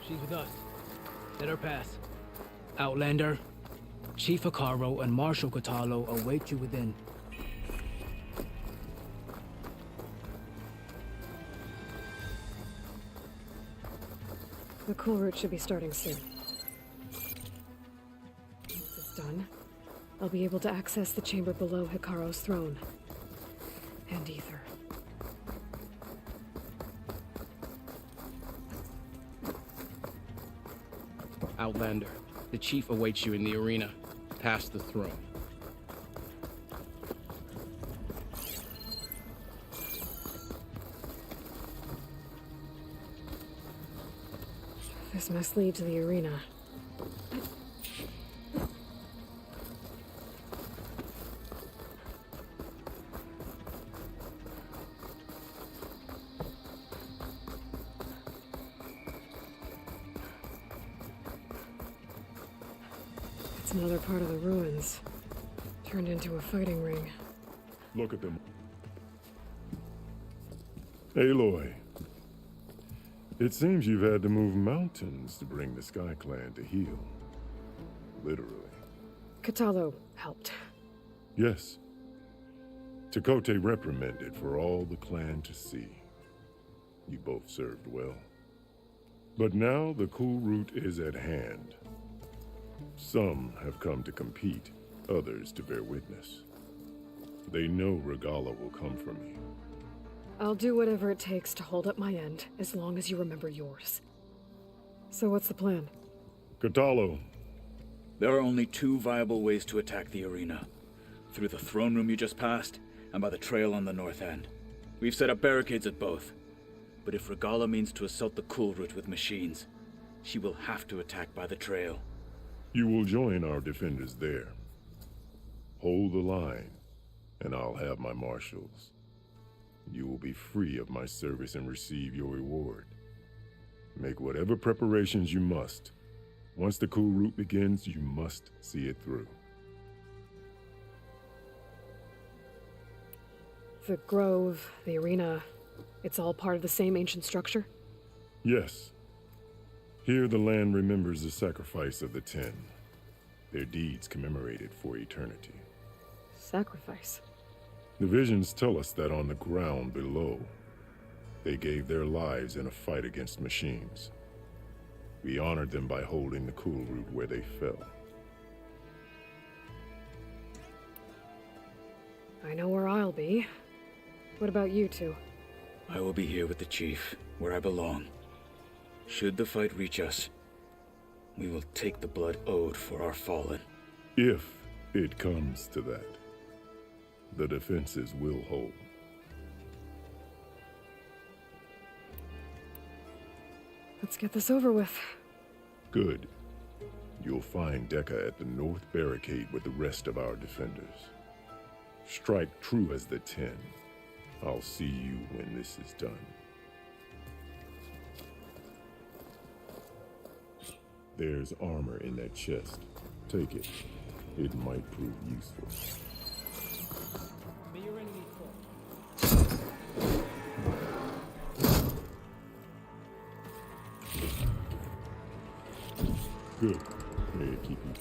She's with us. Let her pass. Outlander, Chief Hikaru and Marshal Katalo await you within. The cool route should be starting soon. Once it's done, I'll be able to access the chamber below Hikaru's throne. And Ether. Outlander, the chief awaits you in the arena, past the throne. This must lead to the arena. It's another part of the ruins, turned into a fighting ring. Look at them. Aloy. It seems you've had to move mountains to bring the Sky Clan to heal. Literally. Katalo helped. Yes. Chakotay reprimanded for all the clan to see. You both served well. But now the cool route is at hand. Some have come to compete, others to bear witness. They know Regala will come for me. I'll do whatever it takes to hold up my end, as long as you remember yours. So what's the plan? Katalo. There are only two viable ways to attack the arena. Through the throne room you just passed, and by the trail on the north end. We've set up barricades at both. But if Regala means to assault the cool route with machines, she will have to attack by the trail. You will join our defenders there. Hold the line, and I'll have my marshals. You will be free of my service and receive your reward. Make whatever preparations you must. Once the cool route begins, you must see it through. The grove, the arena, it's all part of the same ancient structure? Yes. Here the land remembers the sacrifice of the 10. Their deeds commemorated for eternity. Sacrifice? The visions tell us that on the ground below, they gave their lives in a fight against machines. We honored them by holding the cool route where they fell. I know where I'll be. What about you two? I will be here with the chief, where I belong. Should the fight reach us, we will take the blood owed for our fallen. If it comes to that. The defenses will hold. Let's get this over with. Good. You'll find Dekka at the north barricade with the rest of our defenders. Strike true as the 10. I'll see you when this is done. There's armor in that chest. Take it. It might prove useful. May your enemy fall. Good. May it keep you.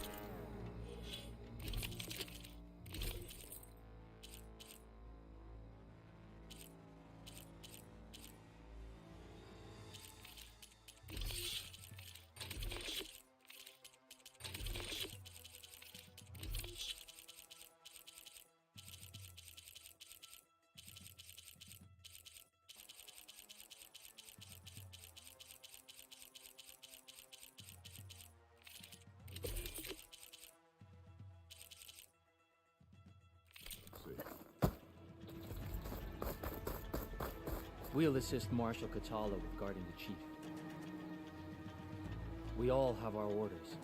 We'll assist Marshal Katala with guarding the chief. We all have our orders.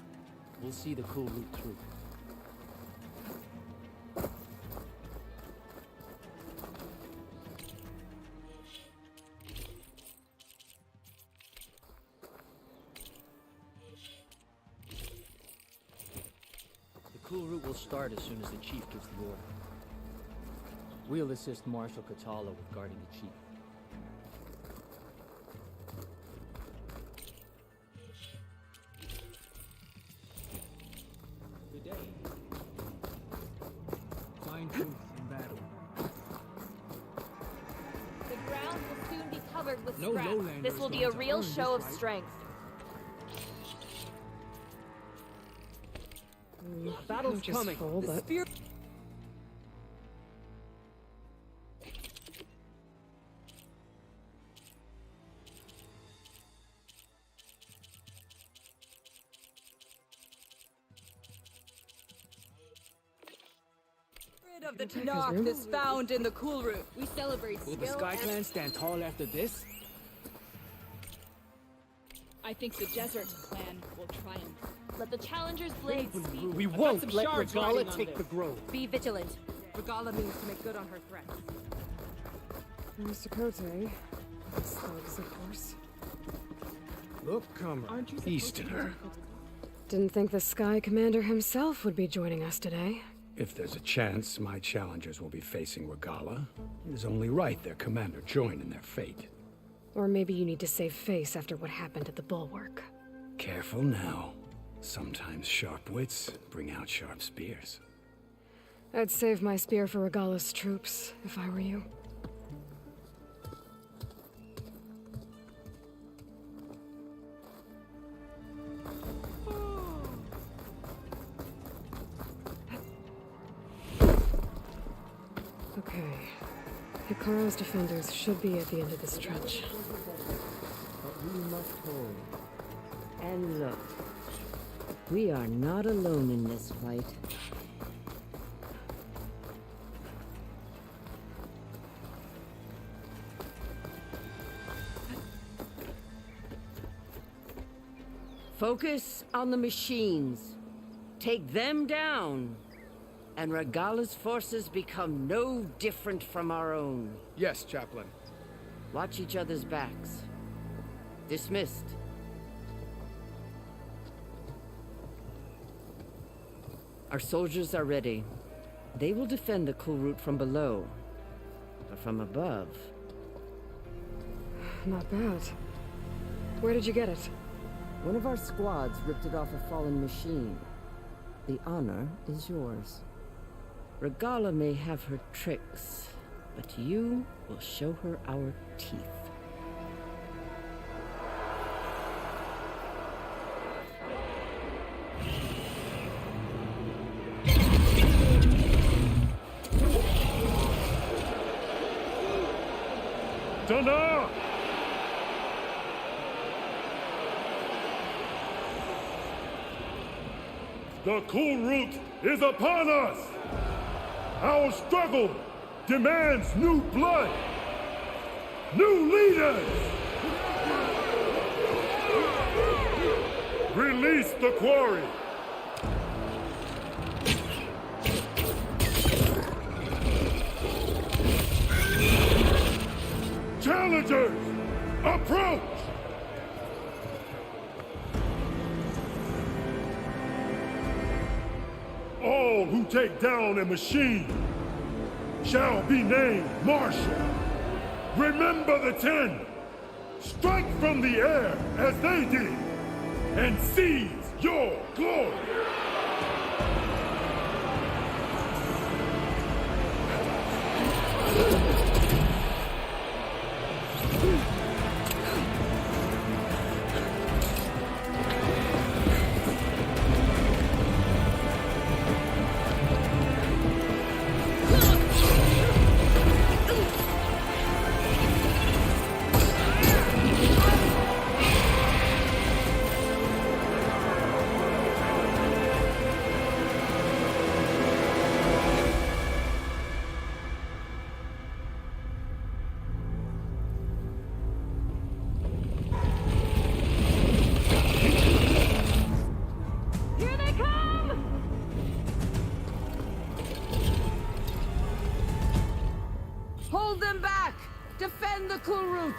We'll see the cool route through. The cool route will start as soon as the chief gives the order. We'll assist Marshal Katala with guarding the chief. truth in battle. The ground will soon be covered with No scrap. lowlanders This will be going a to real earn show of this right. strength. Battle's Just coming. full, The but- spear. Of the Take his Tanakh room? is found in the cool route. We celebrate Will the skill Sky and- Clan stand tall after this? I think the Desert Clan will triumph. Let the challenger's blades speak. We won't let Regala take the grove. Be vigilant. Regala means to make good on her threats. Mr. Cote. Slugs, of course. Look, comer. Easterner. Didn't think the Sky Commander himself would be joining us today. If there's a chance my challengers will be facing Regala, it is only right their commander join in their fate. Or maybe you need to save face after what happened at the Bulwark. Careful now. Sometimes sharp wits bring out sharp spears. I'd save my spear for Regala's troops, if I were you. Okay. Hikaru's defenders should be at the end of this stretch. But we must hold. And look, we are not alone in this fight. Focus on the machines. Take them down. And Regala's forces become no different from our own. Yes, Chaplain. Watch each other's backs. Dismissed. Our soldiers are ready. They will defend the cool route from below. But from above... Not bad. Where did you get it? One of our squads ripped it off a fallen machine. The honor is yours. Regala may have her tricks, but you will show her our teeth. Dana! The cool route is upon us! Our struggle demands new blood! New leaders! Release the quarry! Challengers, approach! All who take down a machine shall be named Marshal. Remember the 10. Strike from the air as they did and seize your glory. Here they come! Hold them back! Defend the cool route!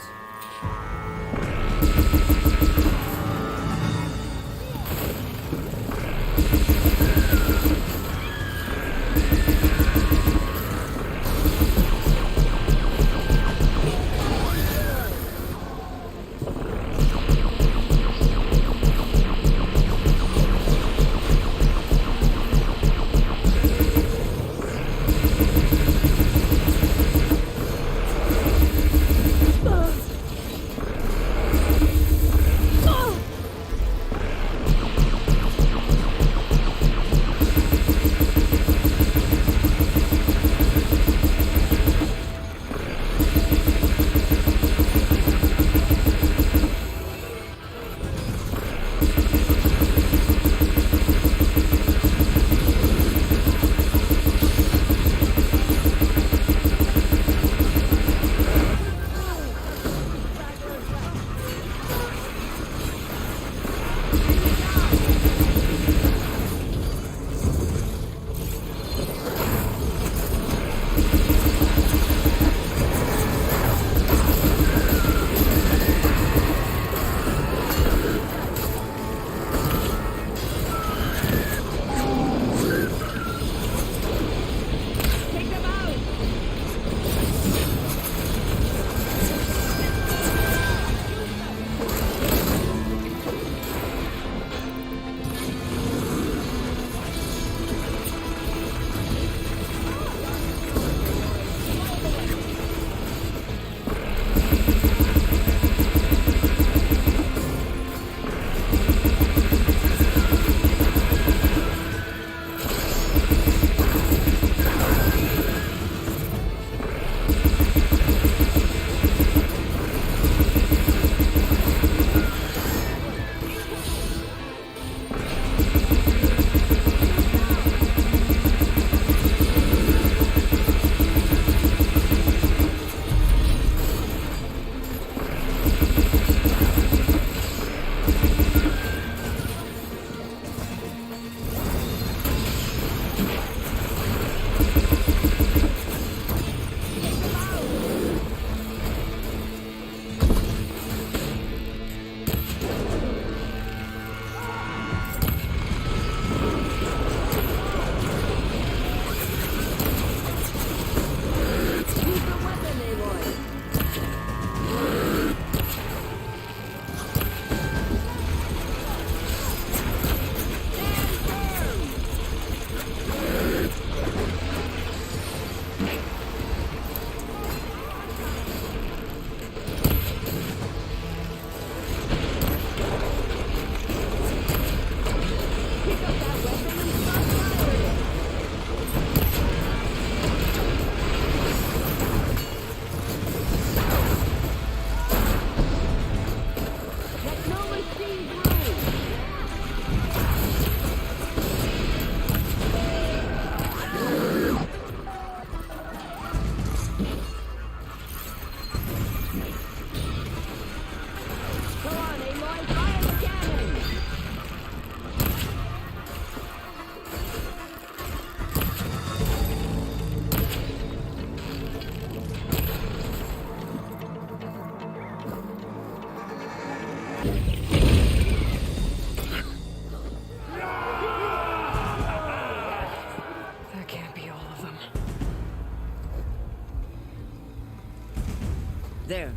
There.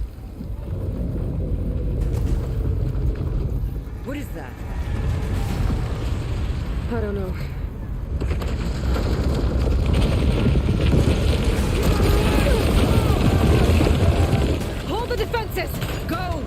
What is that? I don't know. Hold the defenses! Go!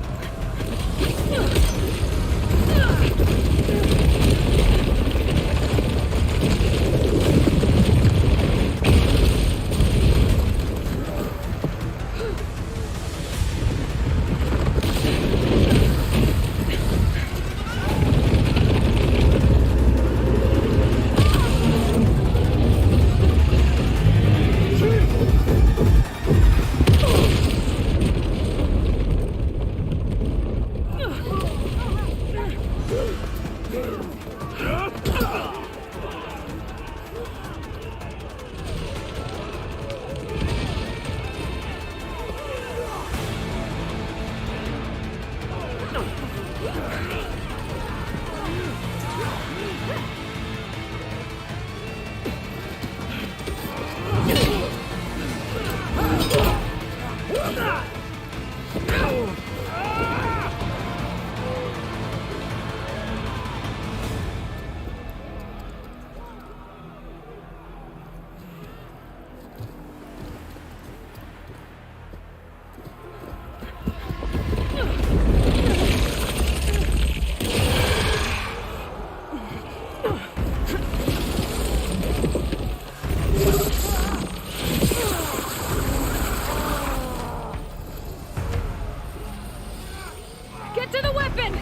Get to the weapon!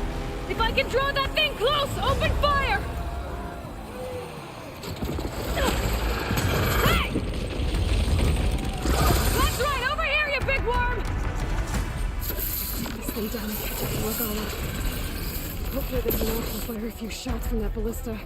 If I can draw that thing close, open fire! Hey! That's right, over here, you big worm! This thing down and catch up to Regala. Hopefully they can also fire a few shots from that ballista.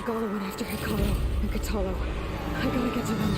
Regala went after Hikaru and Katalo. I gotta get to them.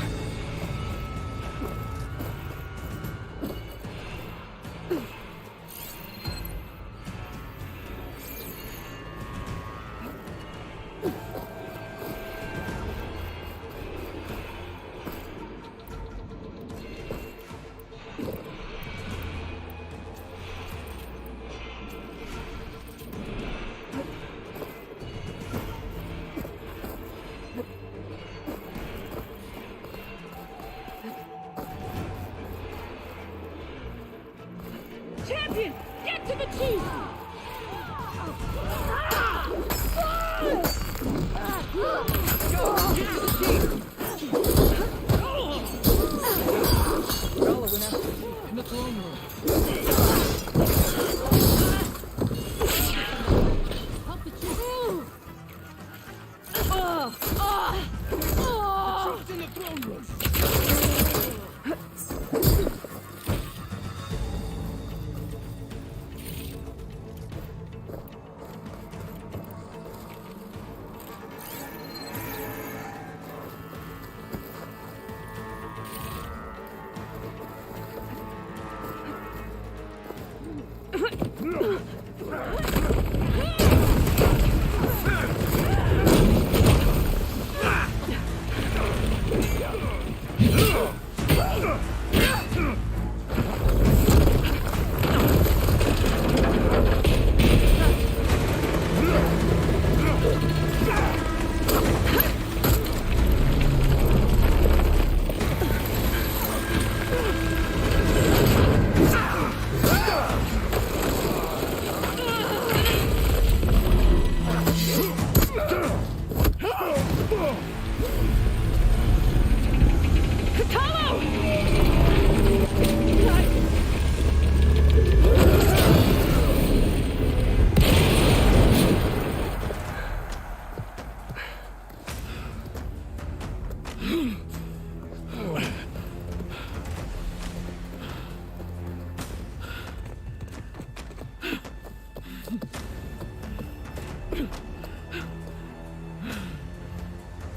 Champion, get to the chief! Regala went after the chief in the throne room. Help the chief! The chief's in the throne room.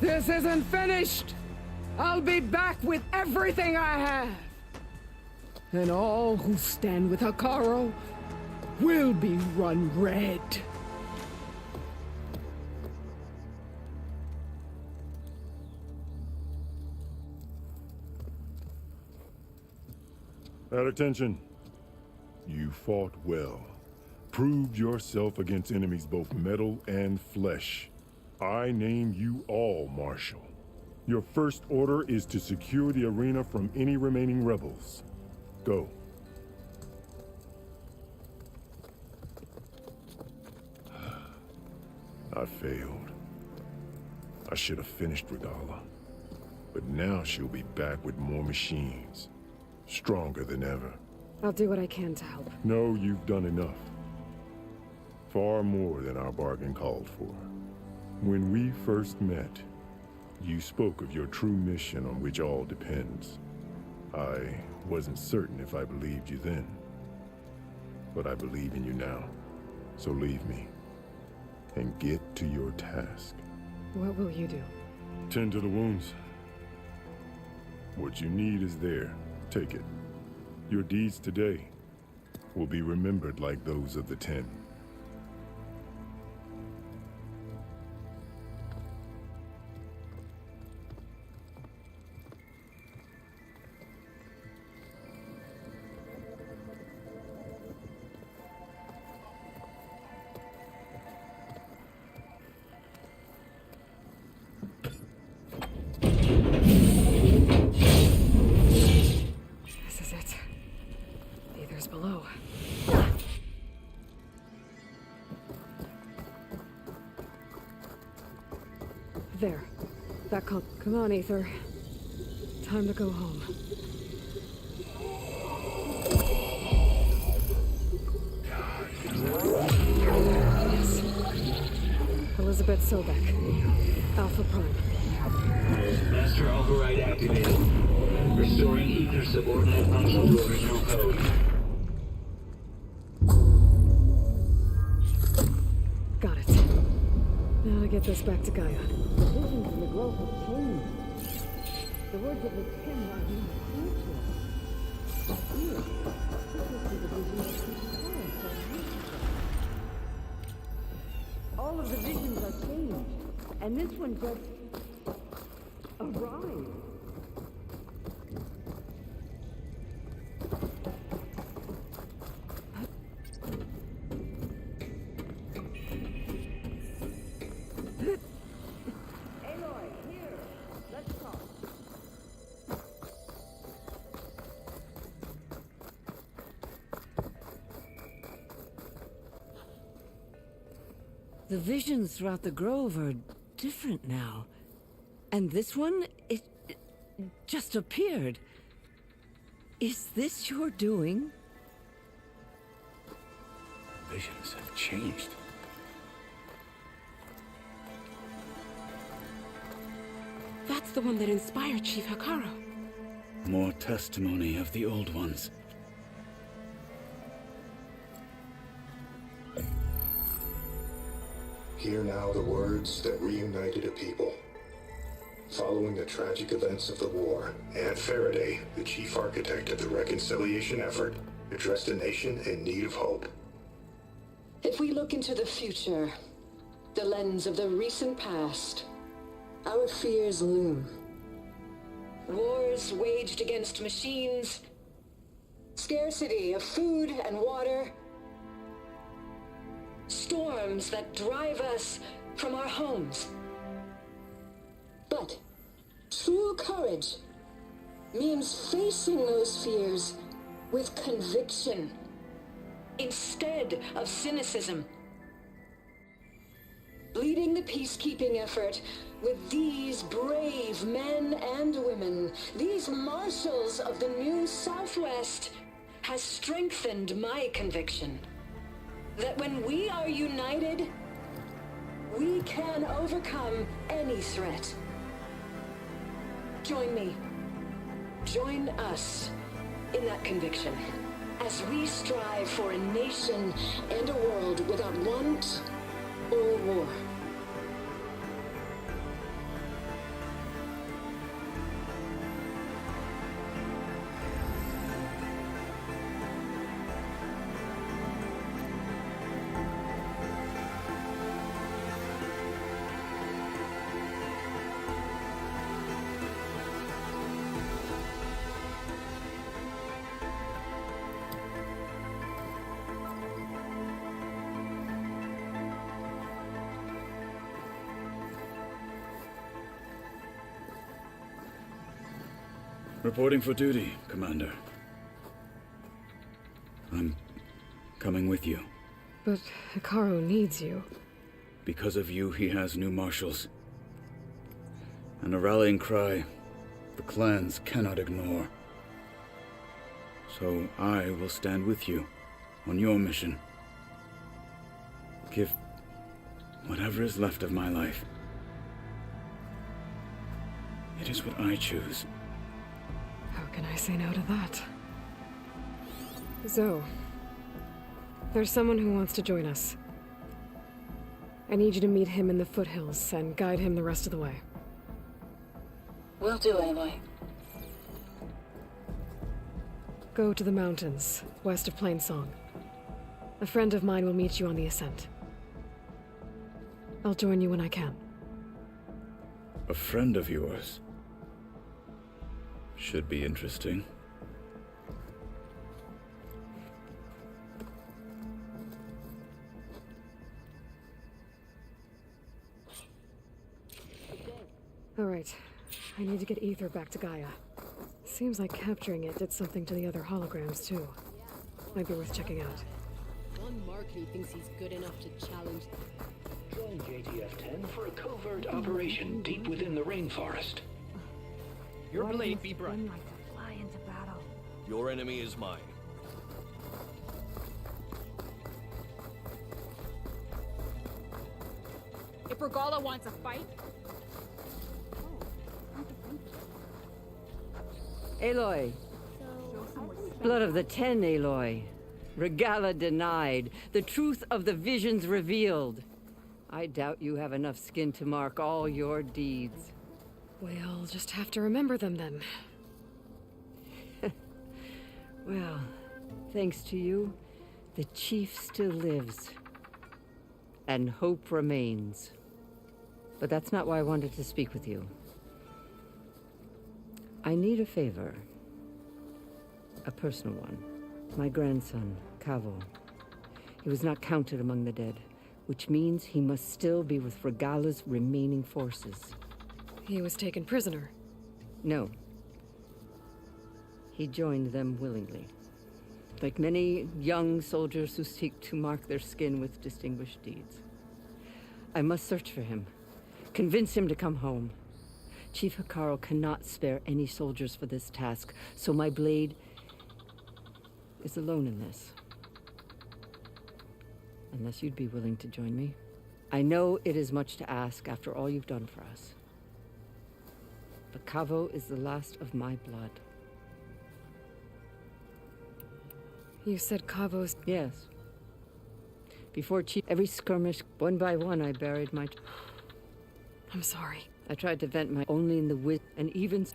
This isn't finished! I'll be back with everything I have! And all who stand with Hikaru will be run red. At attention. You fought well. Proved yourself against enemies both metal and flesh. I name you all Marshal. Your first order is to secure the arena from any remaining rebels. Go. I failed. I should have finished Regala. But now she'll be back with more machines. Stronger than ever. I'll do what I can to help. No, you've done enough. Far more than our bargain called for. When we first met, you spoke of your true mission on which all depends. I wasn't certain if I believed you then. But I believe in you now. So leave me. And get to your task. What will you do? Tend to the wounds. What you need is there. Take it. Your deeds today will be remembered like those of the 10. This is it. Ether's below. There. That Come on, Ether. Time to go home. Yes. Elizabeth Sobek. Alpha Prime. Master override activated. Restoring ether subordinate function to original code. Got it. Now to get get us back to Gaia. The visions in the grove have changed. The words of the Ten are being future. But here, this must be the vision of all of the visions are changed, and this one just arrived. Aloy, here, let's talk. The visions throughout the grove are different now. And this one, it just appeared. Is this your doing? Visions have changed. That's the one that inspired Chief Hikaru. More testimony of the old ones. Hear now the words that reunited a people. Following the tragic events of the war, Aunt Faraday, the chief architect of the reconciliation effort, addressed a nation in need of hope. If we look into the future, the lens of the recent past, our fears loom. Wars waged against machines, scarcity of food and water, storms that drive us from our homes. But true courage means facing those fears with conviction instead of cynicism. Leading the peacekeeping effort with these brave men and women, these marshals of the new Southwest, has strengthened my conviction that when we are united, we can overcome any threat. Join me. Join us in that conviction as we strive for a nation and a world without want or war. Reporting for duty, Commander. I'm coming with you. But Hikaru needs you. Because of you, he has new marshals. And a rallying cry the clans cannot ignore. So I will stand with you on your mission. Give whatever is left of my life. It is what I choose. How can I say no to that? Zoe, there's someone who wants to join us. I need you to meet him in the foothills and guide him the rest of the way. Will do, Aloy. Go to the mountains, west of Plainsong. A friend of mine will meet you on the ascent. I'll join you when I can. A friend of yours? Should be interesting. All right. I need to get Ether back to Gaia. Seems like capturing it did something to the other holograms, too. Might be worth checking out. One Mark who thinks he's good enough to challenge them. Join JTF-10 for a covert operation deep within the rainforest. Your blade be bright. Like to fly into battle. Your enemy is mine. If Regala wants a fight... Aloy. Blood of the Ten, Aloy. Regala denied. The truth of the visions revealed. I doubt you have enough skin to mark all your deeds. We'll just have to remember them then. Well, thanks to you, the chief still lives. And hope remains. But that's not why I wanted to speak with you. I need a favor. A personal one. My grandson, Cavo. He was not counted among the dead, which means he must still be with Regala's remaining forces. He was taken prisoner? No. He joined them willingly. Like many young soldiers who seek to mark their skin with distinguished deeds. I must search for him. Convince him to come home. Chief Hikaru cannot spare any soldiers for this task, so my blade is alone in this. Unless you'd be willing to join me. I know it is much to ask after all you've done for us. But Cavo is the last of my blood. You said Cavo's... Yes. Before Chief, every skirmish, one by one, I buried my... I'm sorry. I tried to vent my only in the wit, and even...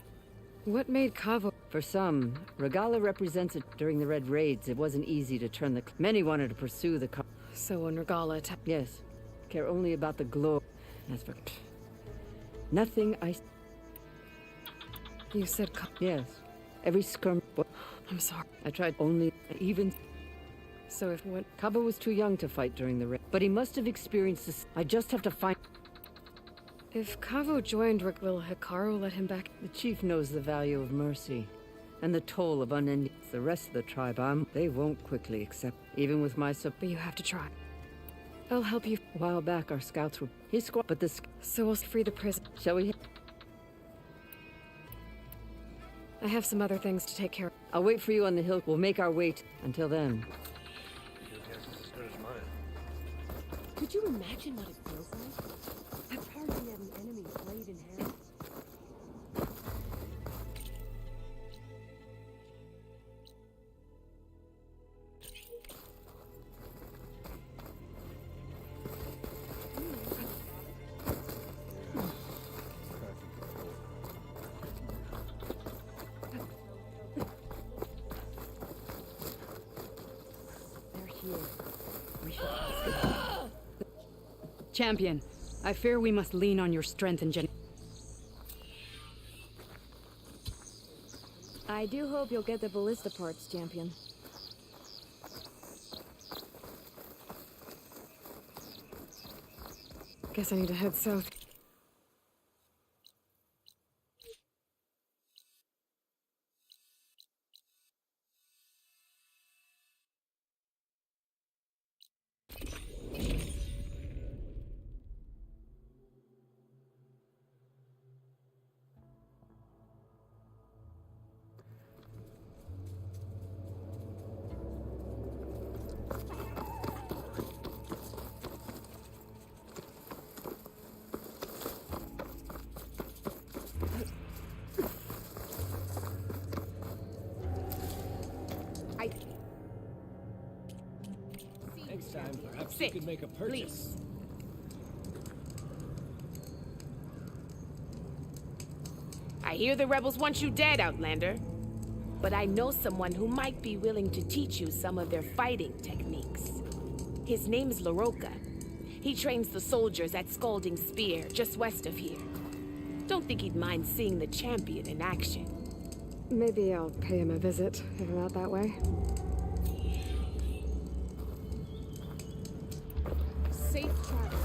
What made Cavo... For some, Regala represents it during the Red Raids. It wasn't easy to turn the... Many wanted to pursue the... So when Regala... Yes. Care only about the glory. As for... Nothing I... You said... Yes. Every skirmish... I'm sorry. I tried only... Even... So if what... Cabo was too young to fight during the raid. But he must have experienced this... I just have to find... If Cavo joined Rick, will Hikaru let him back? The chief knows the value of mercy. And the toll of unending... The rest of the tribe, they won't quickly accept... Even with my support. But you have to try. I'll help you. A while back, our scouts were... His squad... But this... So we'll free the prison. Shall we... I have some other things to take care of. I'll wait for you on the hill. We'll make our way until then. Could you imagine what it feels like? Apparently had an enemy blade in hand. Champion, I fear we must lean on your strength and I do hope you'll get the ballista parts, Champion. Guess I need to head south. Next time, perhaps you could make a purchase. Please. I hear the rebels want you dead, Outlander. But I know someone who might be willing to teach you some of their fighting techniques. His name's LaRocca. He trains the soldiers at Scalding Spear, just west of here. Don't think he'd mind seeing the champion in action. Maybe I'll pay him a visit, if I'm out that way. Safe travel.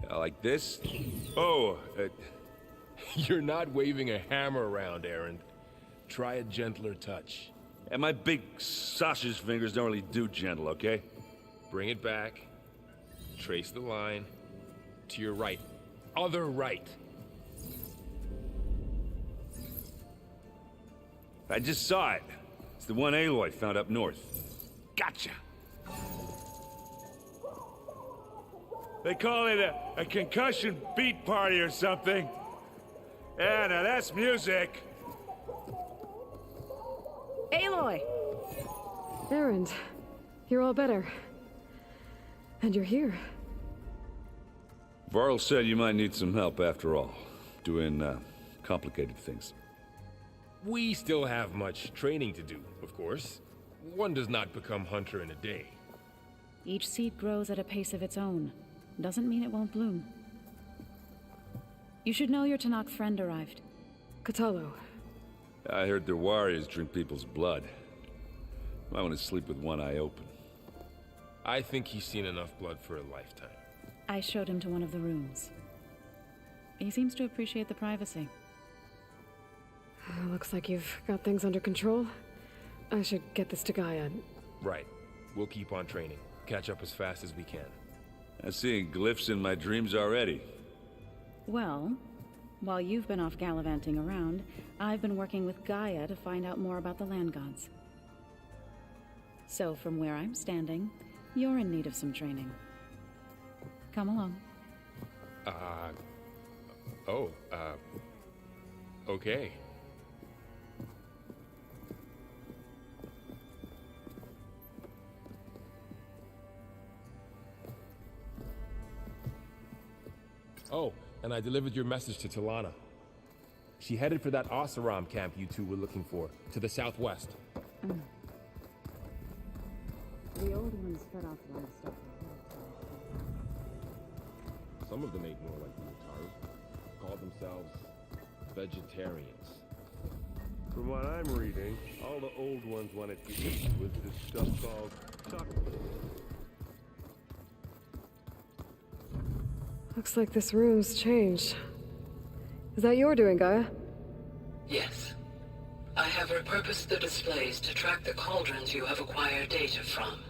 Like this? Oh, you're not waving a hammer around, Errand. Try a gentler touch. And my big sausage fingers don't really do gentle, okay? Bring it back. Trace the line. To your right. Other right. I just saw it. It's the one Aloy found up north. Gotcha! They call it a concussion beat party or something. Yeah, now that's music. Aloy! Erend, you're all better. And you're here. Varl said you might need some help after all. Doing, complicated things. We still have much training to do, of course. One does not become hunter in a day. Each seed grows at a pace of its own. Doesn't mean it won't bloom. You should know your Tanakh friend arrived. Katalo. I heard their warriors drink people's blood. I want to sleep with one eye open. I think he's seen enough blood for a lifetime. I showed him to one of the rooms. He seems to appreciate the privacy. Looks like you've got things under control. I should get this to Gaia. Right. We'll keep on training. Catch up as fast as we can. I'm seeing glyphs in my dreams already. Well, while you've been off gallivanting around, I've been working with Gaia to find out more about the land gods. So from where I'm standing, you're in need of some training. Come along. Okay. Oh, and I delivered your message to Talana. She headed for that Oseram camp you two were looking for, to the southwest. The old ones fed off a lot of stuff. Some of them ate more like the Utaru. Called themselves vegetarians. From what I'm reading, all the old ones wanted to eat was this stuff called chocolate. Looks like this room's changed. Is that your doing, Gaia? Yes. I have repurposed the displays to track the cauldrons you have acquired data from.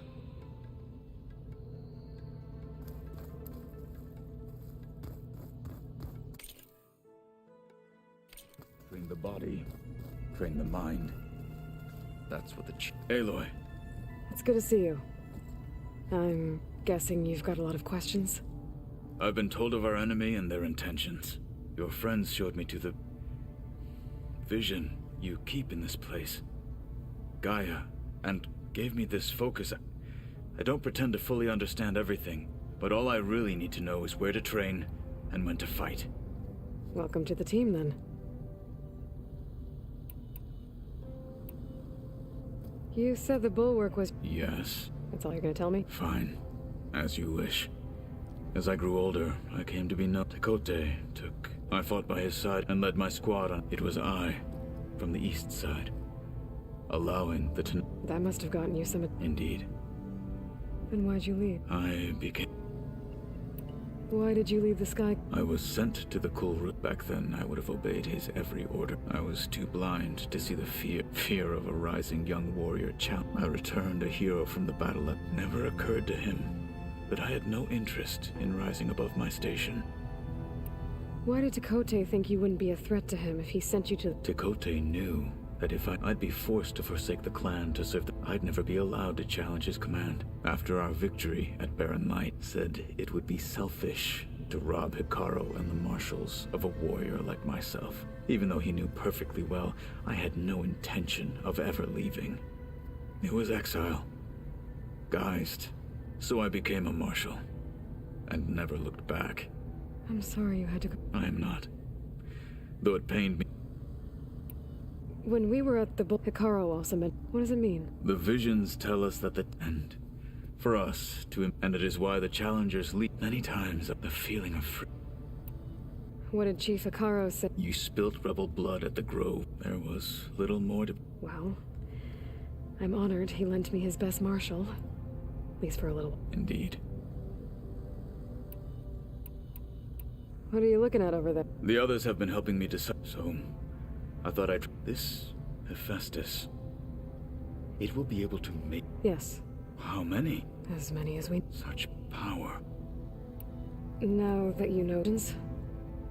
Train the body, train the mind. That's what the Aloy. It's good to see you. I'm guessing you've got a lot of questions? I've been told of our enemy and their intentions. Your friends showed me to the vision you keep in this place, Gaia, and gave me this focus. I don't pretend to fully understand everything, but all I really need to know is where to train and when to fight. Welcome to the team, then. You said the bulwark was... Yes. That's all you're gonna tell me? Fine. As you wish. As I grew older, I came to be known. Tekote took. I fought by his side and led my squad on. It was I, from the east side, allowing the That must have gotten you some... Indeed. Then why'd you leave? I became... Why did you leave the sky? I was sent to the cool root. Back then, I would have obeyed his every order. I was too blind to see the fear of a rising young warrior I returned a hero from the battle. It never occurred to him that I had no interest in rising above my station. Why did Tekote think you wouldn't be a threat to him if he sent you to... Tekote knew that if I'd be forced to forsake the clan to serve I'd never be allowed to challenge his command. After our victory at Barren Light, said it would be selfish to rob Hikaru and the marshals of a warrior like myself. Even though he knew perfectly well I had no intention of ever leaving. It was exile. Guised. So I became a marshal. And never looked back. I'm sorry you had to go... I am not. Though it pained me. When we were at the Hikaru also meant... What does it mean? The visions tell us that the end. For us to... And it is why the challengers leap many times up the feeling of free. What did Chief Hikaru say? You spilt rebel blood at the grove. There was little more to... Well, I'm honored he lent me his best marshal. At least for a little. Indeed. What are you looking at over there? The others have been helping me decide, so I thought I'd... This Hephaestus. It will be able to make... Yes. How many? As many as we... Such power. Now that you know...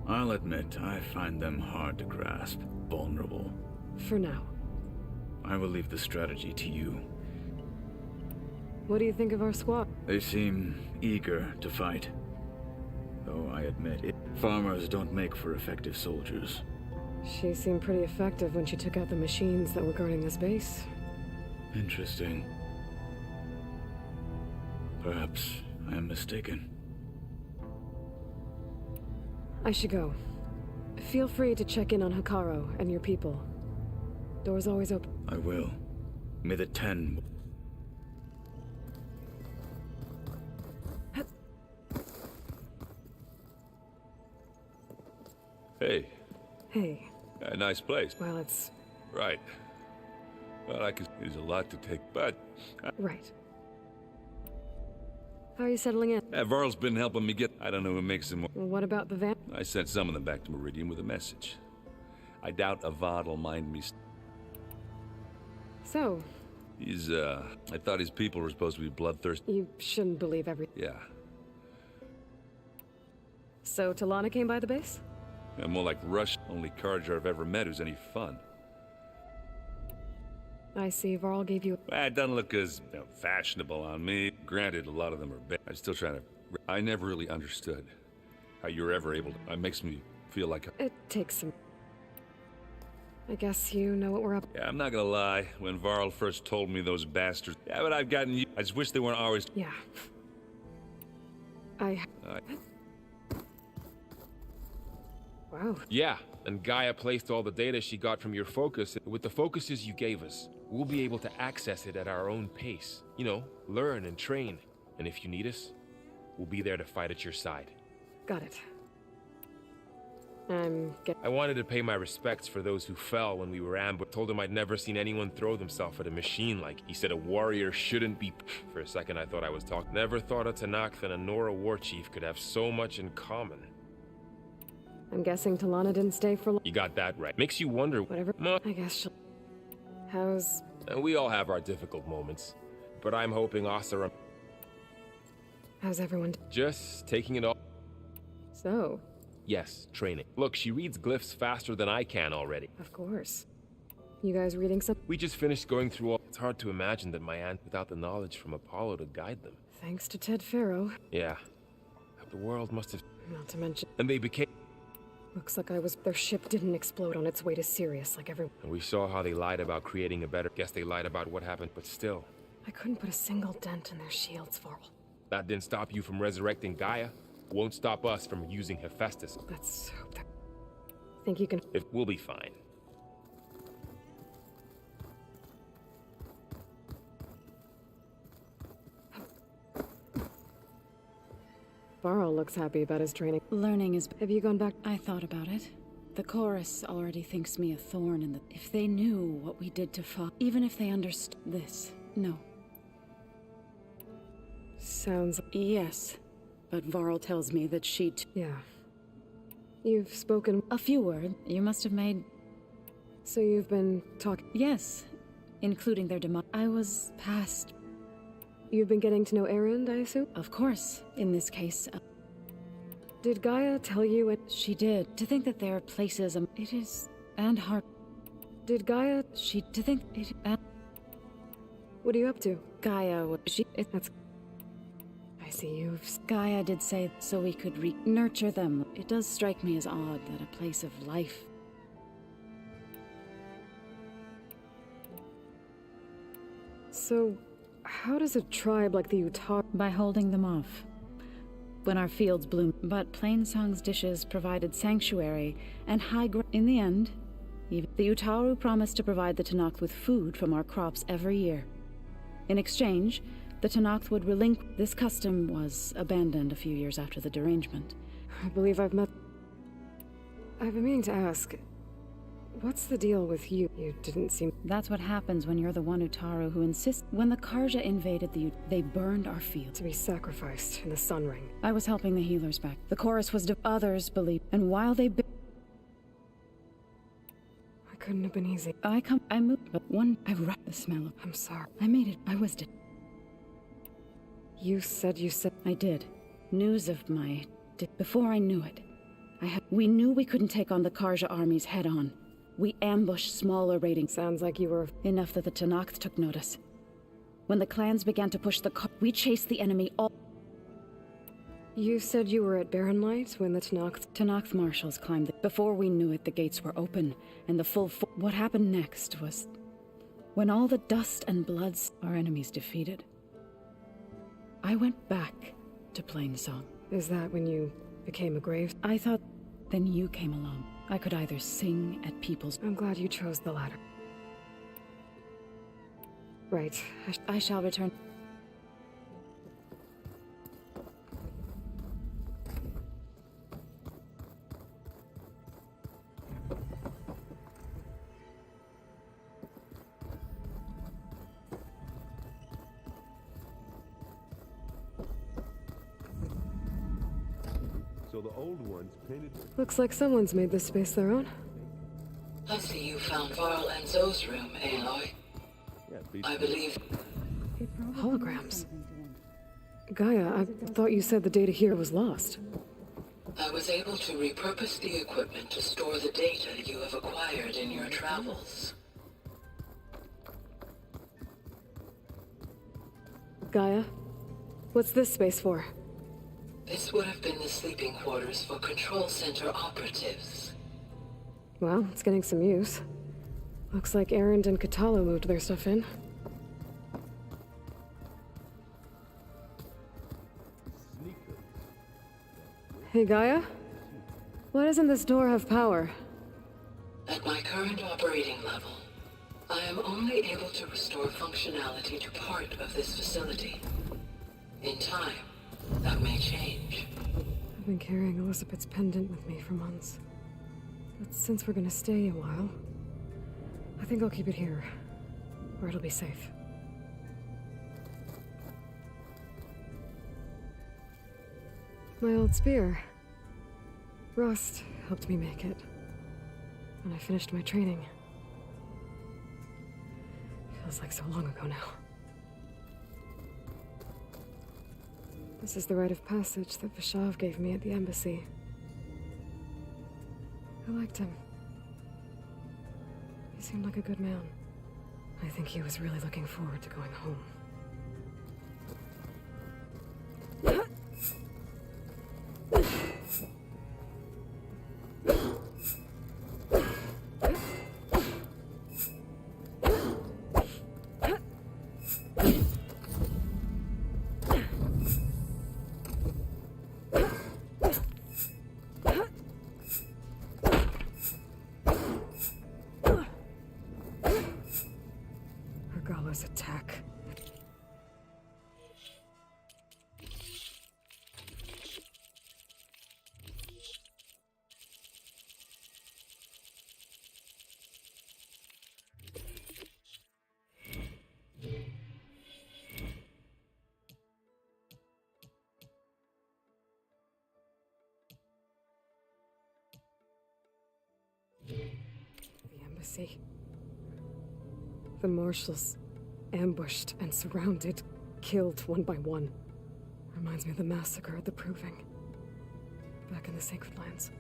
I'll admit, I find them hard to grasp. Vulnerable. For now. I will leave the strategy to you. What do you think of our squad? They seem eager to fight. Though I admit it, farmers don't make for effective soldiers. She seemed pretty effective when she took out the machines that were guarding this base. Interesting. Perhaps I am mistaken. I should go. Feel free to check in on Hikaru and your people. Door's always open. I will. May the 10... Hey. Hey. A nice place. Well, it's... Right. Well, there's a lot to take, but... Right. How are you settling in? Varl's been helping me get... I don't know who makes them... What about the van? I sent some of them back to Meridian with a message. I doubt Avad will mind me... So? He's, I thought his people were supposed to be bloodthirsty. You shouldn't believe everything. Yeah. So, Talana came by the base? Yeah, more like Rush. Only Carja I've ever met who's any fun. I see Varl gave you... It doesn't look as fashionable on me. Granted, a lot of them are bad. I'm still trying to... I never really understood how you were ever able to... It makes me feel like... It takes some... I guess you know what we're up... Yeah, I'm not gonna lie. When Varl first told me those bastards... Yeah, but I've gotten you... I just wish they weren't always... Yeah. Wow. Yeah, and Gaia placed all the data she got from your focus. With the focuses you gave us, we'll be able to access it at our own pace. You know, learn and train. And if you need us, we'll be there to fight at your side. Got it. I wanted to pay my respects for those who fell when we were ambushed. Told him I'd never seen anyone throw themselves at a machine like. He said a warrior shouldn't be... For a second I thought I was talking. Never thought a Tanakh and a Nora war chief could have so much in common. I'm guessing Talana didn't stay for long. You got that right. Makes you wonder... Whatever. I guess she'll... How's... And we all have our difficult moments. But I'm hoping Asura... How's everyone... Just taking it all... So... Yes, training. Look, she reads glyphs faster than I can already. Of course. You guys reading some... We just finished going through all... It's hard to imagine that my aunt without the knowledge from Apollo to guide them. Thanks to Ted Faro. Yeah. The world must have... Not to mention... And they became... Looks like their ship didn't explode on its way to Sirius like everyone. And we saw how they lied about creating a better... Guess they lied about what happened, but still. I couldn't put a single dent in their shields, Varl. That didn't stop you from resurrecting Gaia. Won't stop us from using Hephaestus. Let's hope that... Think you can... We'll be fine. Varl looks happy about his training. Learning is... Have you gone back? I thought about it. The chorus already thinks me a thorn in the... If they knew what we did to Fa... Even if they understood this. No. Sounds... Yes. But Varl tells me that she... Yeah. You've spoken... A few words. You must have made... So you've been talking... Yes. Including their demise. I was past... You've been getting to know Erend, I assume? Of course. In this case... Did Gaia tell you it? She did. To think that there are places... It is... And hard... Did Gaia... To think... It... What are you up to? Gaia... That's... I see you've... Gaia did say so we could nurture them. It does strike me as odd that a place of life... So... How does a tribe like the Utah... By holding them off. When our fields bloom. But Plainsong's dishes provided sanctuary and high ground. In the end, even the Utaru promised to provide the Tanakh with food from our crops every year. In exchange, the Tanakh would relinquish... This custom was abandoned a few years after the derangement. I believe I've met... I've been meaning to ask... What's the deal with you? You didn't seem... That's what happens when you're the one Utaru who insists... When the Karja invaded the they burned our field. To be sacrificed in the Sun Ring. I was helping the healers back. The chorus was... Others believed. And while they... couldn't have been easy. I moved, but I wrecked the smell of. I'm sorry. I made it. I was dead. You said. I did. News of my. Before I knew it, we knew we couldn't take on the Karja armies head on. We ambushed smaller raiding. Sounds like you were. Enough that the Tanakh took notice. When the clans began to push we chased the enemy all. You said you were at Barren Light when the Tanakh marshals climbed Before we knew it, the gates were open, and the full What happened next was... When all the dust and bloods, our enemies defeated, I went back to Plainsong. Is that when you became a grave? I thought... Then you came along. I could either sing at people's... I'm glad you chose the latter. Right. I shall return. So the old ones painted... Looks like someone's made this space their own. I see you found Varl and Zoe's room, Aloy. I believe... Holograms. Gaia, I thought you said the data here was lost. I was able to repurpose the equipment to store the data you have acquired in your travels. Gaia, what's this space for? This would have been the sleeping quarters for Control Center operatives. Well, it's getting some use. Looks like Erend and Katalo moved their stuff in. Hey, Gaia? Why doesn't this door have power? At my current operating level, I am only able to restore functionality to part of this facility. In time, that may change. I've been carrying Elizabeth's pendant with me for months. But since we're gonna stay a while, I think I'll keep it here, where it'll be safe. My old spear. Rust helped me make it. When I finished my training. Feels like so long ago now. This is the rite of passage that Vishav gave me at the embassy. I liked him. He seemed like a good man. I think he was really looking forward to going home. Attack. The embassy. The marshals. Ambushed and surrounded, killed one by one. Reminds me of the massacre at the Proving. Back in the Sacred Lands.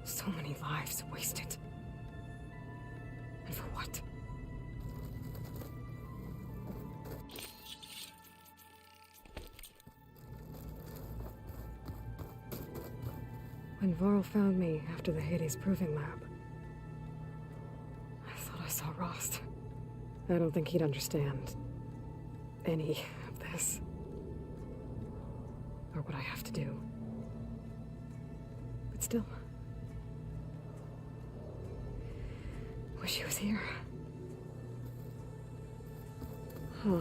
So many lives wasted. And for what? When Varl found me after the Hades Proving Lab, I thought I saw Rost. I don't think he'd understand any of this. Or what I have to do. But still. Wish he was here. Huh.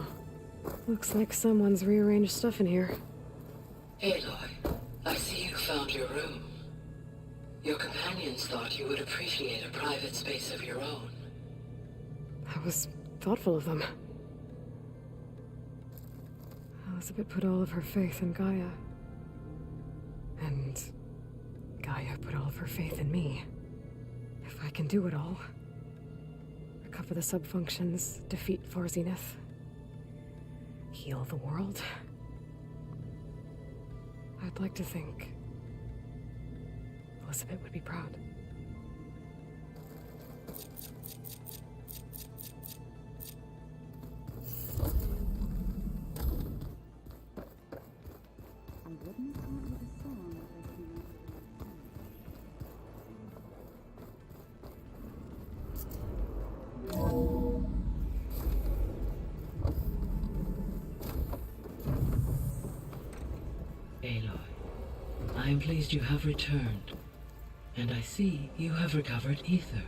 Looks like someone's rearranged stuff in here. Aloy, I see you found your room. Your companions thought you would appreciate a private space of your own. That was thoughtful of them. Elizabeth put all of her faith in Gaia. And Gaia put all of her faith in me. If I can do it all. Recover the sub-functions, defeat Far Zenith, heal the world. I'd like to think Elizabeth would be proud. Aloy, I am pleased you have returned. And I see you have recovered ether.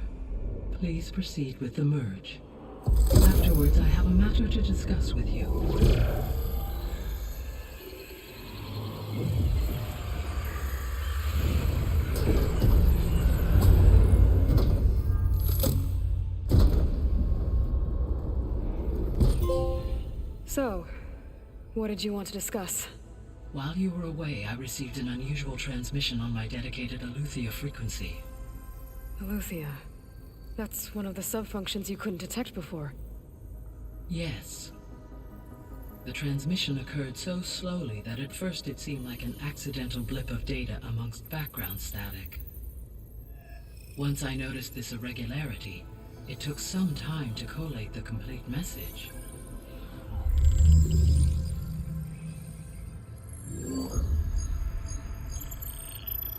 Please proceed with the merge. Afterwards, I have a matter to discuss with you. So, what did you want to discuss? While you were away, I received an unusual transmission on my dedicated Eleuthia frequency. Eleuthia. That's one of the sub-functions you couldn't detect before. Yes. The transmission occurred so slowly that at first it seemed like an accidental blip of data amongst background static. Once I noticed this irregularity, it took some time to collate the complete message.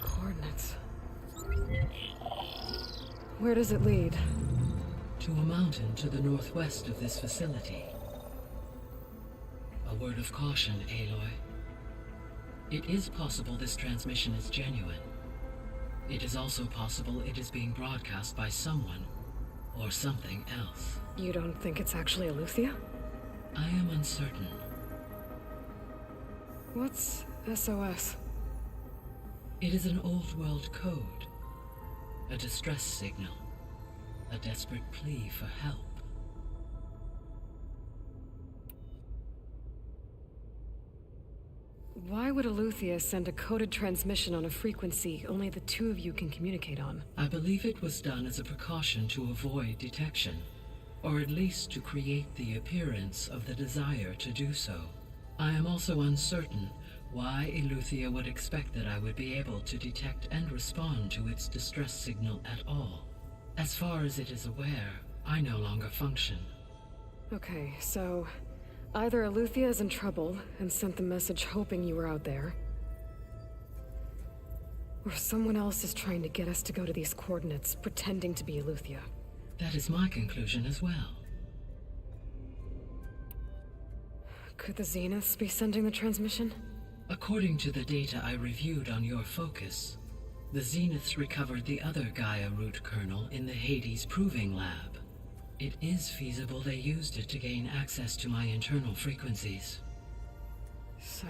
Coordinates. Where does it lead? To a mountain to the northwest of this facility. A word of caution, Aloy. It is possible this transmission is genuine. It is also possible it is being broadcast by someone or something else. You don't think it's actually Eleuthia? I am uncertain. What's SOS? It is an old world code. A distress signal. A desperate plea for help. Why would Eleuthia send a coded transmission on a frequency only the two of you can communicate on? I believe it was done as a precaution to avoid detection, or at least to create the appearance of the desire to do so. I am also uncertain why Eleuthia would expect that I would be able to detect and respond to its distress signal at all. As far as it is aware, I no longer function. Okay, so either Eleuthia is in trouble and sent the message hoping you were out there, or someone else is trying to get us to go to these coordinates, pretending to be Eleuthia. That is my conclusion as well. Could the Zeniths be sending the transmission? According to the data I reviewed on your focus, the Zeniths recovered the other Gaia root kernel in the Hades Proving Lab. It is feasible they used it to gain access to my internal frequencies. So,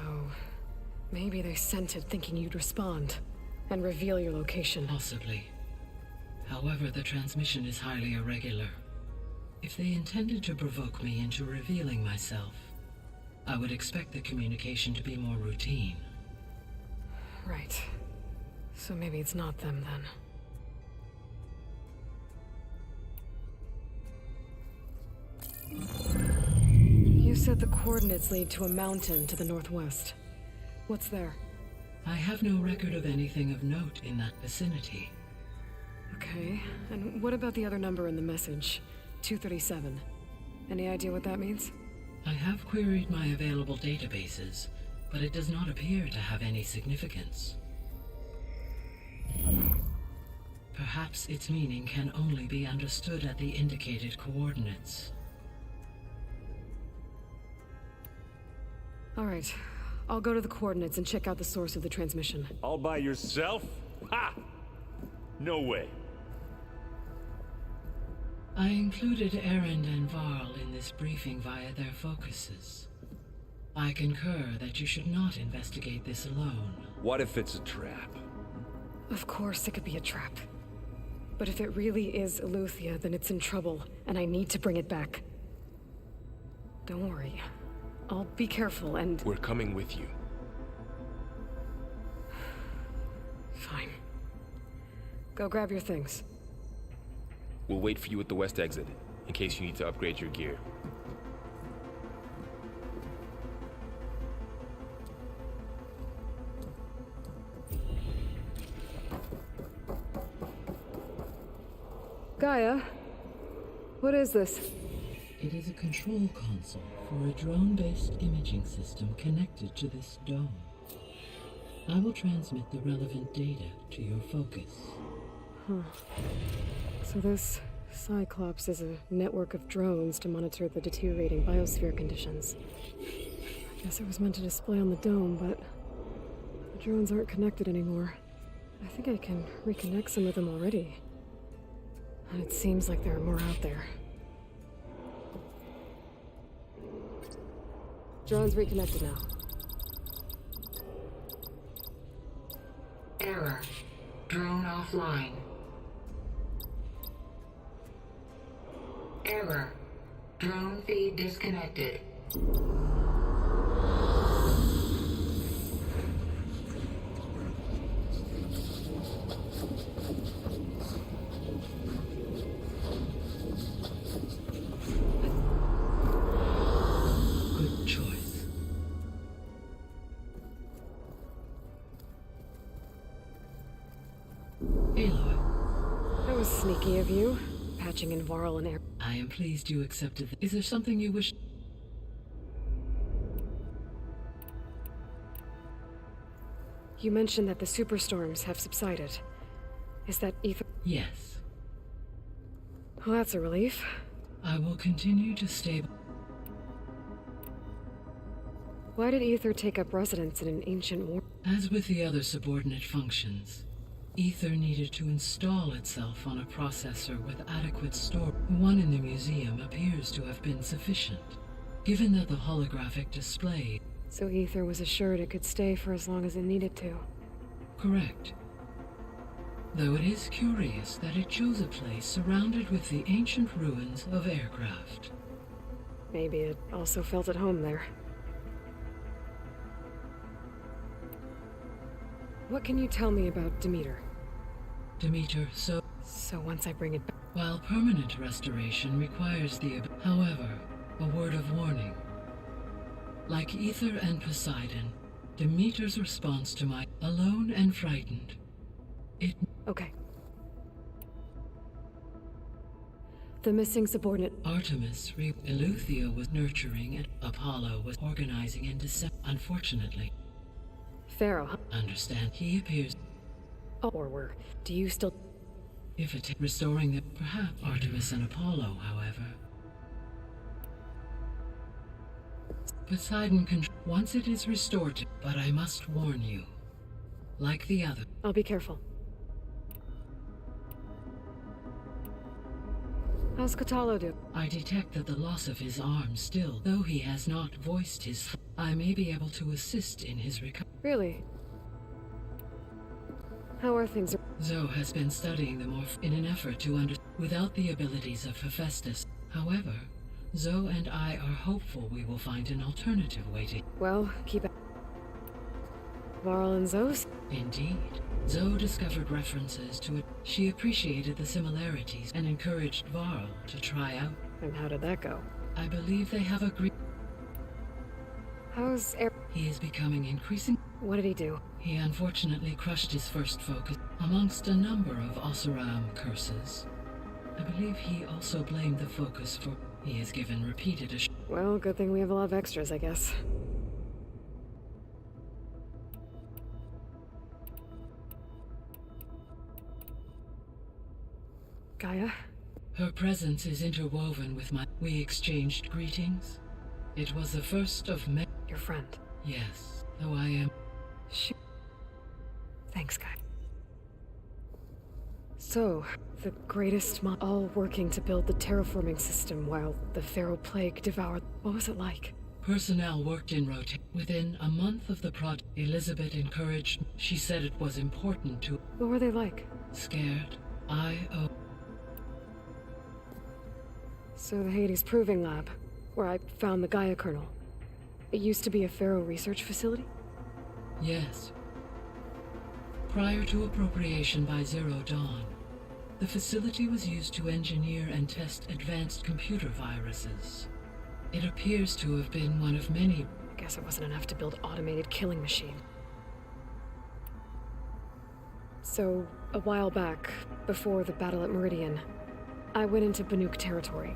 maybe they sent it thinking you'd respond and reveal your location. Possibly. However, the transmission is highly irregular. If they intended to provoke me into revealing myself, I would expect the communication to be more routine. Right. So maybe it's not them then. You said the coordinates lead to a mountain to the northwest. What's there? I have no record of anything of note in that vicinity. Okay, and what about the other number in the message? 237. Any idea what that means? I have queried my available databases, but it does not appear to have any significance. Perhaps its meaning can only be understood at the indicated coordinates. All right, I'll go to the coordinates and check out the source of the transmission. All by yourself? Ha! No way. I included Erend and Varl in this briefing via their focuses. I concur that you should not investigate this alone. What if it's a trap? Of course it could be a trap. But if it really is Eleuthia, then it's in trouble, and I need to bring it back. Don't worry. I'll be careful and... We're coming with you. Fine. Go grab your things. We'll wait for you at the west exit, in case you need to upgrade your gear. Gaia, what is this? It is a control console for a drone-based imaging system connected to this dome. I will transmit the relevant data to your focus. Huh. So this Cyclops is a network of drones to monitor the deteriorating biosphere conditions. I guess it was meant to display on the dome, but the drones aren't connected anymore. I think I can reconnect some of them already. And it seems like there are more out there. Drone's reconnected now. Error. Drone offline. Error. Drone feed disconnected. Good choice. Aloy. That was sneaky of you, patching in Varl and Air. I am pleased you accepted. Is there something you wish? You mentioned that the superstorms have subsided. Is that Ether? Yes. Well, that's a relief. I will continue to stay. Why did Ether take up residence in an ancient war? As with the other subordinate functions, Ether needed to install itself on a processor with adequate storage. The one in the museum appears to have been sufficient, given that the holographic display... So Ether was assured it could stay for as long as it needed to. Correct. Though it is curious that it chose a place surrounded with the ancient ruins of aircraft. Maybe it also felt at home there. What can you tell me about Demeter? Demeter, So once I bring it back... While permanent restoration requires the... However, a word of warning. Like Ether and Poseidon, Demeter's response to my... Alone and frightened. It... Okay. The missing subordinate... Artemis, Eleuthia was nurturing and Apollo was organizing and unfortunately. Pharaoh. Understand, he appears... Or were... Do you still... If it... Restoring the... Perhaps Artemis and Apollo, however. Poseidon can... Once it is restored, but I must warn you. Like the other... I'll be careful. How's Katalo do? I detect that the loss of his arm still, though he has not voiced his... I may be able to assist in his recovery. Really? How are things? Zoe has been studying the morph in an effort to without the abilities of Hephaestus. However, Zoe and I are hopeful we will find an alternative way to... Well, keep it. Varl and Zoe's? Indeed. Zoe discovered references to it. She appreciated the similarities and encouraged Varl to try out. And how did that go? I believe they have agreed. How's Air... He is becoming increasing... What did he do? He unfortunately crushed his first focus amongst a number of Oseram curses. I believe he also blamed the focus for... He has given repeated Well, good thing we have a lot of extras, I guess. Gaia? Her presence is interwoven with my... We exchanged greetings. It was the first of many... Your friend? Yes, though I am... Thanks, Gaia. So, the greatest all working to build the terraforming system while the Pharaoh Plague devoured... What was it like? Personnel worked in rotation. Within a month of the project, Elizabeth encouraged... She said it was important to... What were they like? Scared. So the Hades Proving Lab, where I found the Gaia kernel. It used to be a Pharaoh research facility? Yes. Prior to appropriation by Zero Dawn, The facility was used to engineer and test advanced computer viruses. It appears to have been one of many. I guess it wasn't enough to build automated killing machine. So, a while back, before the battle at Meridian, I went into Banuk territory.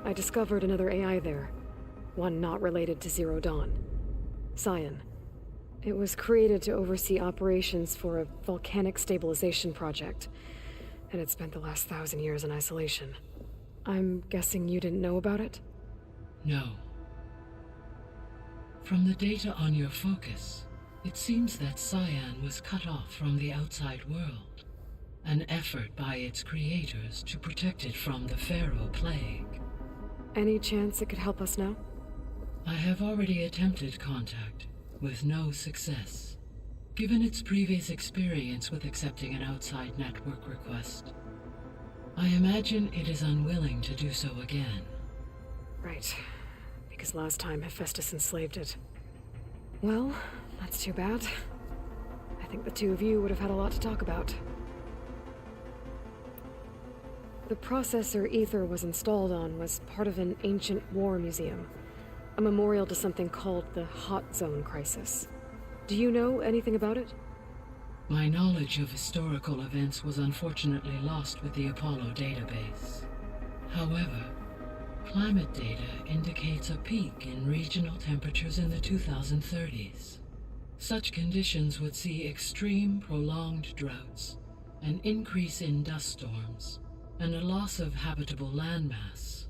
I discovered another AI there, one not related to Zero Dawn. Cyan. It was created to oversee operations for a volcanic stabilization project, and it spent the last 1,000 years in isolation. I'm guessing you didn't know about it? No. From the data on your focus, it seems that Cyan was cut off from the outside world, an effort by its creators to protect it from the Pharaoh Plague. Any chance it could help us now? I have already attempted contact, with no success. Given its previous experience with accepting an outside network request, I imagine it is unwilling to do so again. Right. Because last time Hephaestus enslaved it. Well, that's too bad. I think the two of you would have had a lot to talk about. The processor Ether was installed on was part of an ancient war museum, a memorial to something called the Hot Zone Crisis. Do you know anything about it? My knowledge of historical events was unfortunately lost with the Apollo database. However, climate data indicates a peak in regional temperatures in the 2030s. Such conditions would see extreme, prolonged droughts, an increase in dust storms, and a loss of habitable landmass.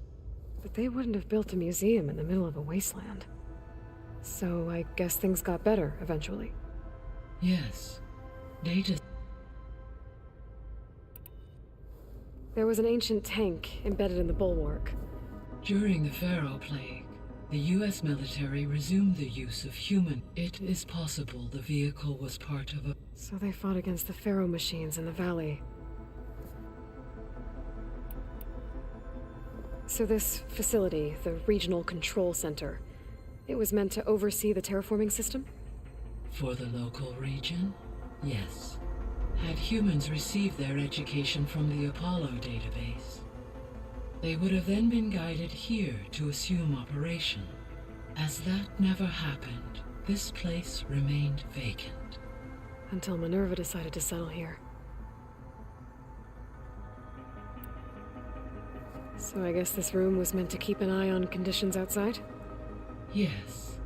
But they wouldn't have built a museum in the middle of a wasteland. So I guess things got better eventually. Yes. Data. There was an ancient tank embedded in the bulwark. During the Pharaoh Plague, the US military resumed the use of human. It is possible the vehicle was part of a... So they fought against the Pharaoh machines in the valley. So this facility, the Regional Control Center, it was meant to oversee the terraforming system? For the local region, yes. Had humans received their education from the Apollo database, they would have then been guided here to assume operation. As that never happened, this place remained vacant. Until Minerva decided to settle here. So I guess this room was meant to keep an eye on conditions outside? Yes.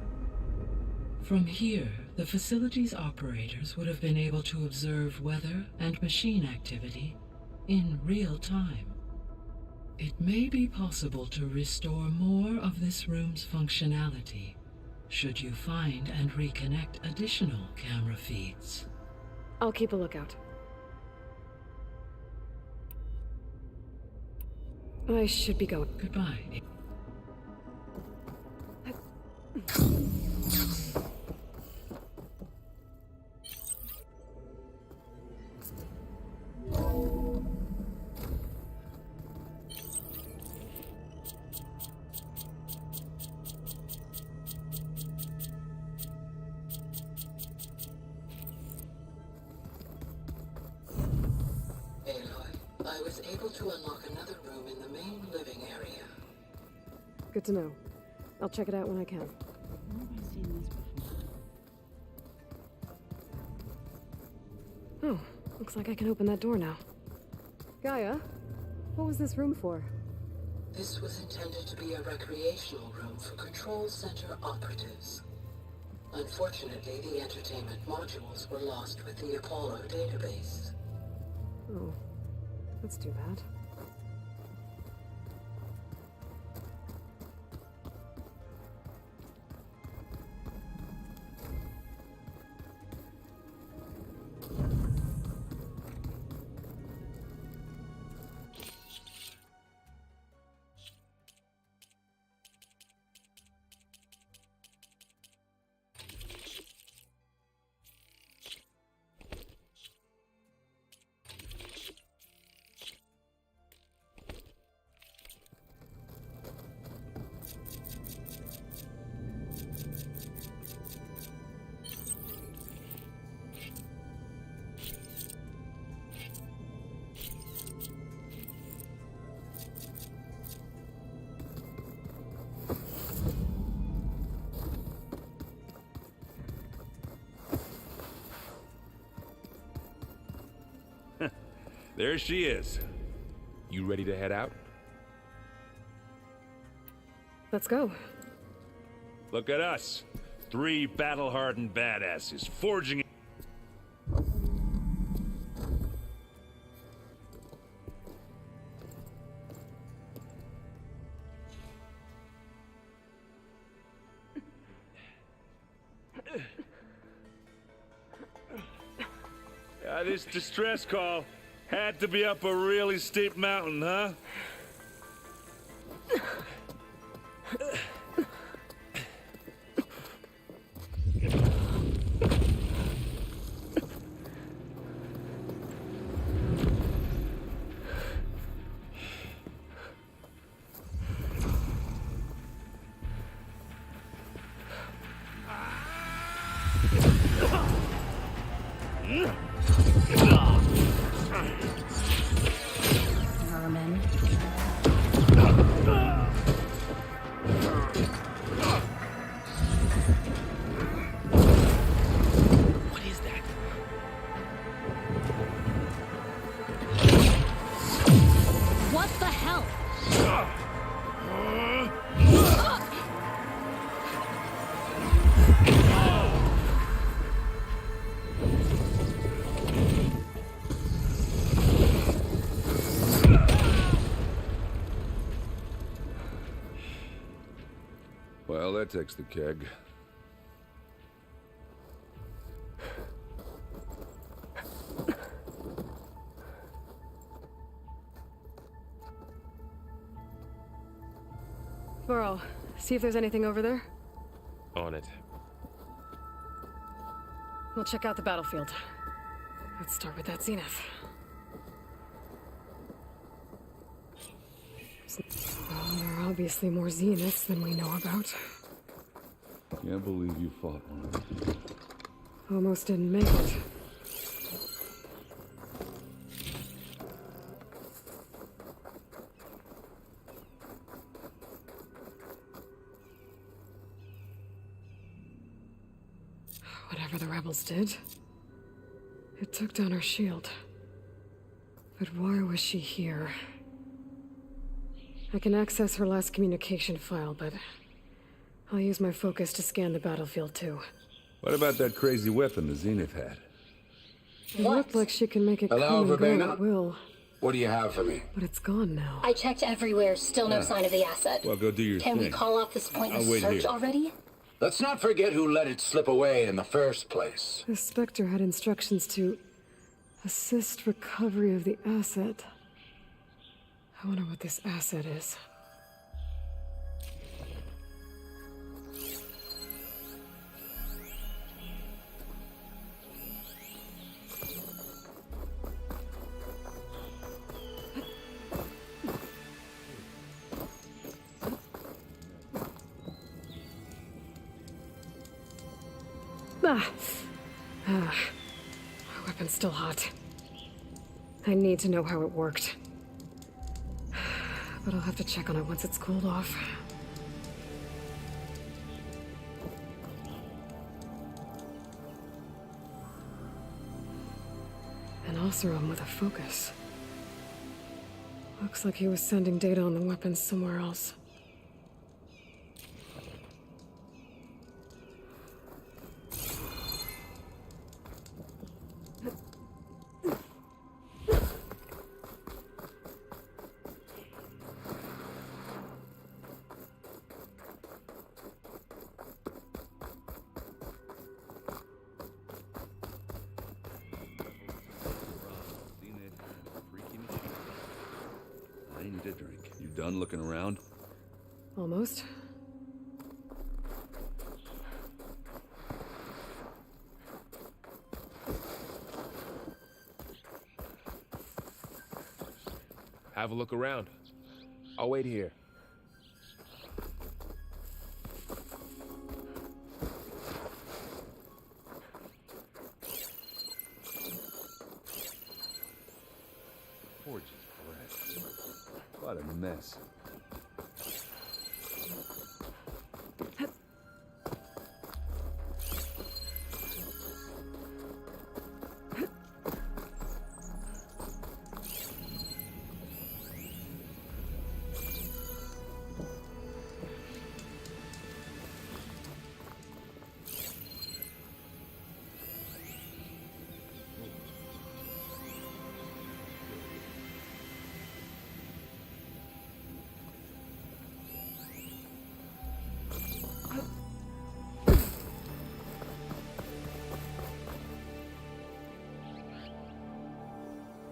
From here, the facility's operators would have been able to observe weather and machine activity in real time. It may be possible to restore more of this room's functionality, should you find and reconnect additional camera feeds. I'll keep a lookout. I should be going. Goodbye. I was able to unlock another room in the main living area. Good to know. I'll check it out when I can. Oh, looks like I can open that door now. Gaia, what was this room for? This was intended to be a recreational room for control center operatives. Unfortunately, the entertainment modules were lost with the Apollo database. Oh, that's too bad. There she is. You ready to head out? Let's go. Look at us. 3 battle-hardened badasses forging. This distress call had to be up a really steep mountain, huh? Vermin. What is that? What the hell? Well, that takes the keg. Burrow, see if there's anything over there. On it. We'll check out the battlefield. Let's start with that zenith. Well, there are obviously more zeniths than we know about. Can't believe you fought one. Almost didn't make it. Whatever the rebels did, it took down her shield. But why was she here? I can access her last communication file, but I'll use my focus to scan the battlefield too. What about that crazy weapon the Zenith had? It looked like she can make it Hello, come and go Verbena? at will, What do you have for me? but it's gone now. I checked everywhere, still no sign of the asset. Well, go do your Can we thing. call off this pointless I'll wait search here. already? Let's not forget who let it slip away in the first place. The Spectre had instructions to assist recovery of the asset. I wonder what this asset is. My weapon's still hot. I need to know how it worked. But I'll have to check on it once it's cooled off. An Oseram with a focus. Looks like he was sending data on the weapons somewhere else. I need a drink. You done looking around? Almost. Have a look around. I'll wait here. Gorgeous bread. What a mess.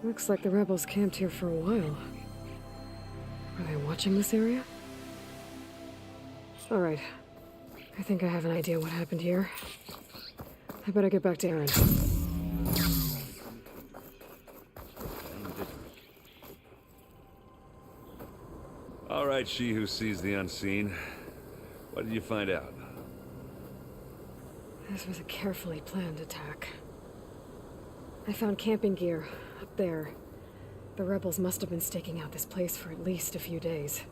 Looks like the rebels camped here for a while. Are they watching this area? Alright. I think I have an idea what happened here. I better get back to Aaron. All right, she who sees the unseen. What did you find out? This was a carefully planned attack. I found camping gear up there. The rebels must have been staking out this place for at least a few days.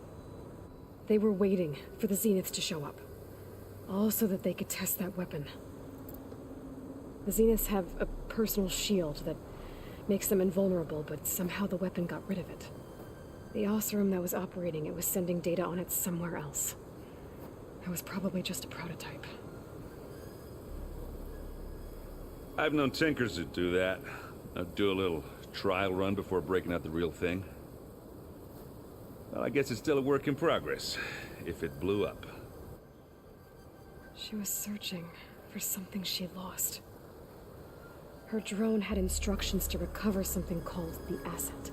They were waiting for the Zeniths to show up, all so that they could test that weapon. The Zeniths have a personal shield that makes them invulnerable, but somehow the weapon got rid of it. The Oseram that was operating it was sending data on it somewhere else. That was probably just a prototype. I've known tinkers that do that. I'd do a little trial run before breaking out the real thing. Well, I guess it's still a work in progress, if it blew up. She was searching for something she lost. Her drone had instructions to recover something called the asset.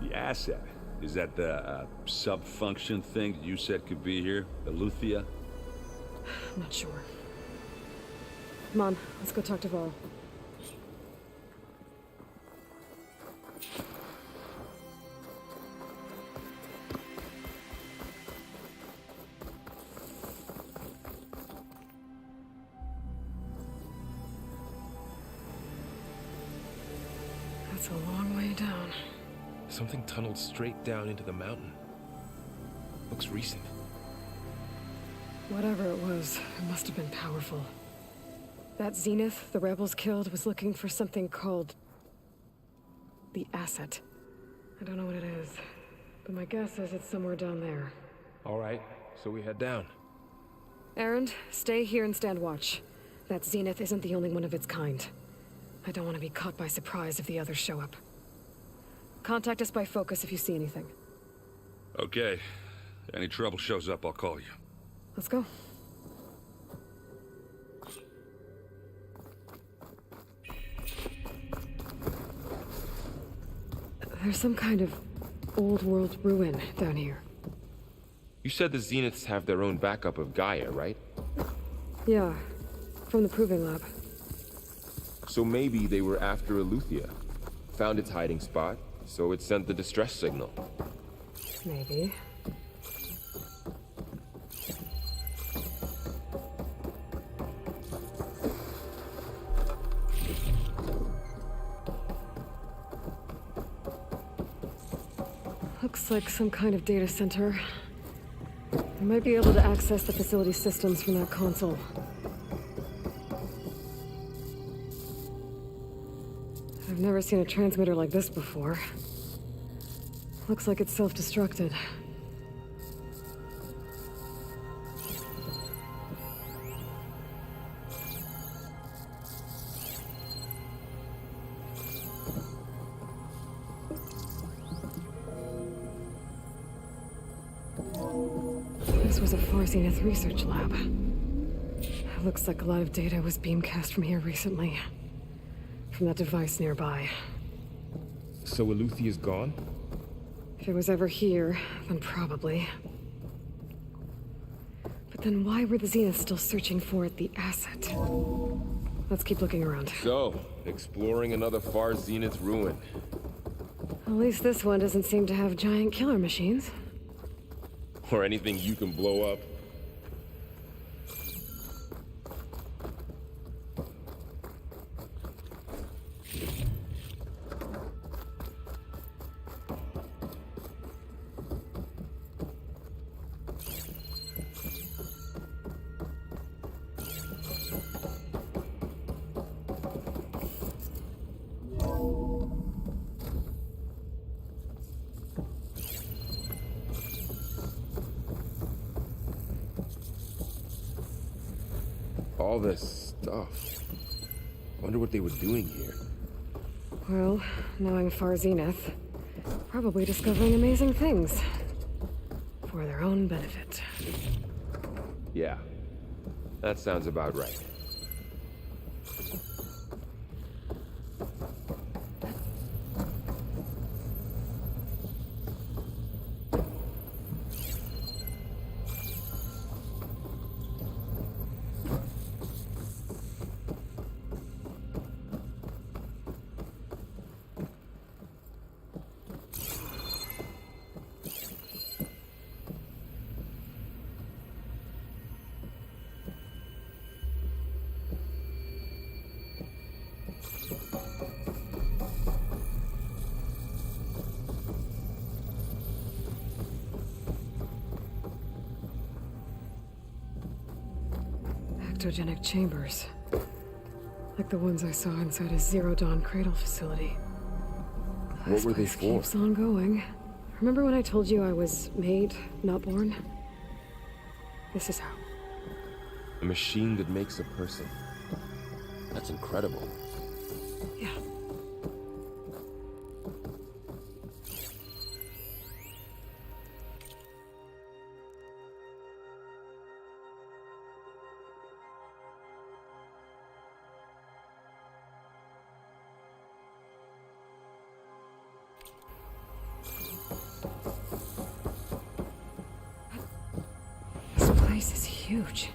The asset? Is that the sub-function thing that you said could be here? Eleuthia? I'm not sure. Come on, let's go talk to Val. That's a long way down. Something tunneled straight down into the mountain. Looks recent. Whatever it was, it must have been powerful. That Zenith the rebels killed was looking for something called the asset. I don't know what it is, but my guess is it's somewhere down there. All right, so we head down. Aaron, stay here and stand watch. That Zenith isn't the only one of its kind. I don't want to be caught by surprise if the others show up. Contact us by focus if you see anything. Okay. Any trouble shows up, I'll call you. Let's go. There's some kind of old world ruin down here. You said the Zeniths have their own backup of Gaia, right? Yeah, from the proving lab. So maybe they were after Eleuthia. Found its hiding spot, so it sent the distress signal. Maybe. Looks like some kind of data center. I might be able to access the facility systems from that console. I've never seen a transmitter like this before. Looks like it's self-destructed. This was a Zenith research lab. Looks like a lot of data was beamcast from here recently. From that device nearby. So Eleuthia's gone? If it was ever here, then probably. But then why were the Zeniths still searching for the asset? Let's keep looking around. So, exploring another far Zenith ruin. At least this one doesn't seem to have giant killer machines. Or anything you can blow up. All this stuff. Wonder what they were doing here. Well, knowing Far Zenith, probably discovering amazing things. For their own benefit. Yeah, that sounds about right. cryptogenic chambers. Like the ones I saw inside a Zero Dawn cradle facility. What were they for? Keeps on going. Remember when I told you I was made, not born? This is how. A machine that makes a person. That's incredible. Yeah. This place is huge.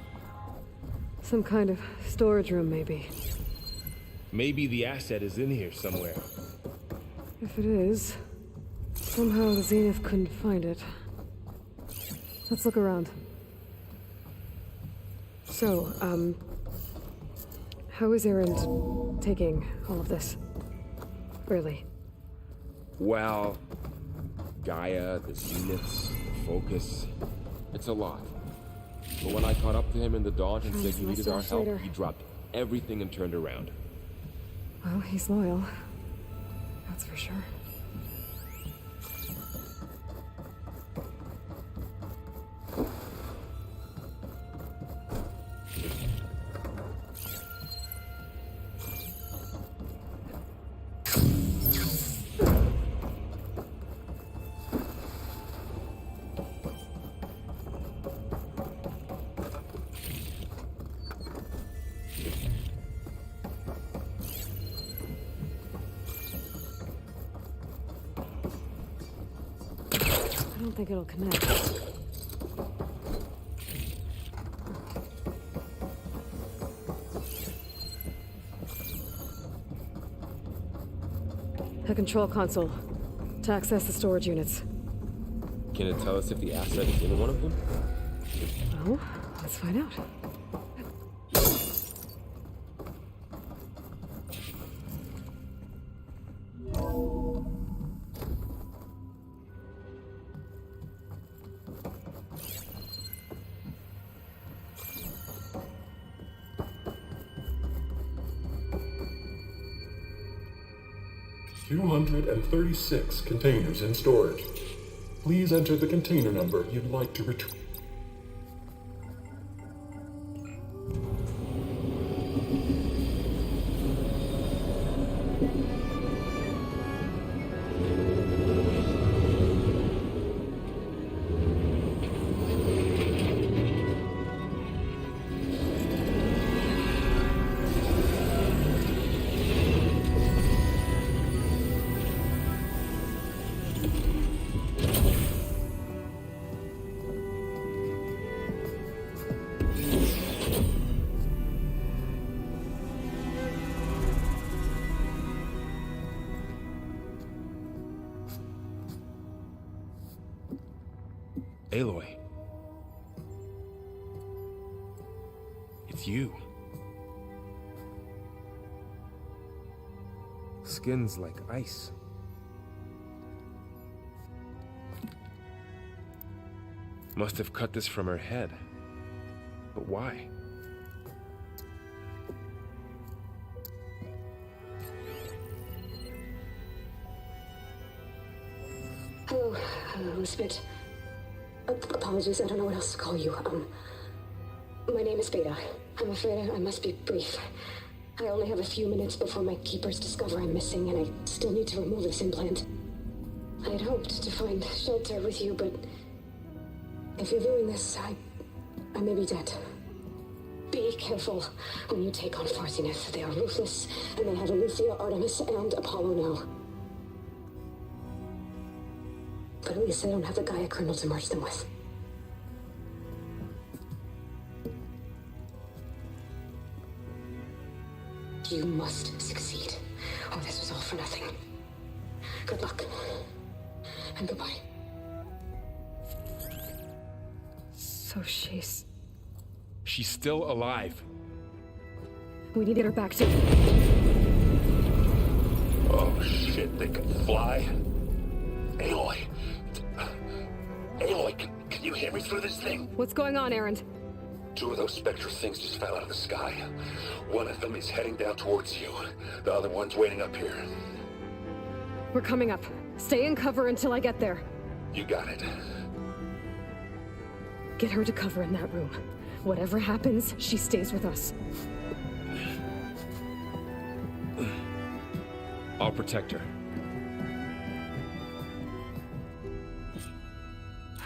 Some kind of storage room, maybe. Maybe the asset is in here somewhere. If it is, somehow the Zenith couldn't find it. Let's look around. So, how is Erend taking all of this? Really? Well, Gaia, the Zeniths, the Focus. It's a lot. But when I caught up to him in the dawn and said he needed our help, he dropped everything and turned around. Well, he's loyal. That's for sure. I don't think it'll connect. A control console to access the storage units. Can it tell us if the asset is in one of them? Well, let's find out. $236 containers in storage. Please enter the container number you'd like to retrieve. Aloy. It's you. Skin's like ice. Must have cut this from her head. But why? Hello, Elizabeth. Apologies, I don't know what else to call you. My name is Beta. I'm afraid I must be brief. I only have a few minutes before my keepers discover I'm missing, and I still need to remove this implant. I had hoped to find shelter with you, but if you're viewing this, I may be dead. Be careful when you take on Far Zenith. They are ruthless, and they have Aletheia, Artemis, and Apollo now. But at least I don't have the Gaia kernel to merge them with. You must succeed, or this was all for nothing. Good luck, and goodbye. So she's still alive. We need to get her back to... Oh shit, they can fly? Aloy. Aloy, can you hear me through this thing? What's going on, Erend? Two of those spectral things just fell out of the sky. One of them is heading down towards you. The other one's waiting up here. We're coming up. Stay in cover until I get there. You got it. Get her to cover in that room. Whatever happens, she stays with us. I'll protect her.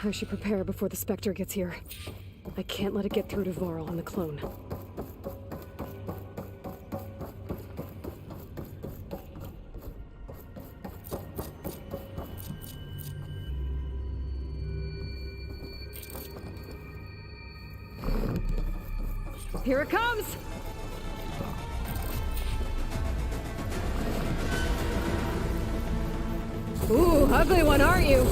I should prepare before the Spectre gets here. I can't let it get through to Varl and the clone. Here it comes! Ooh, ugly one, aren't you?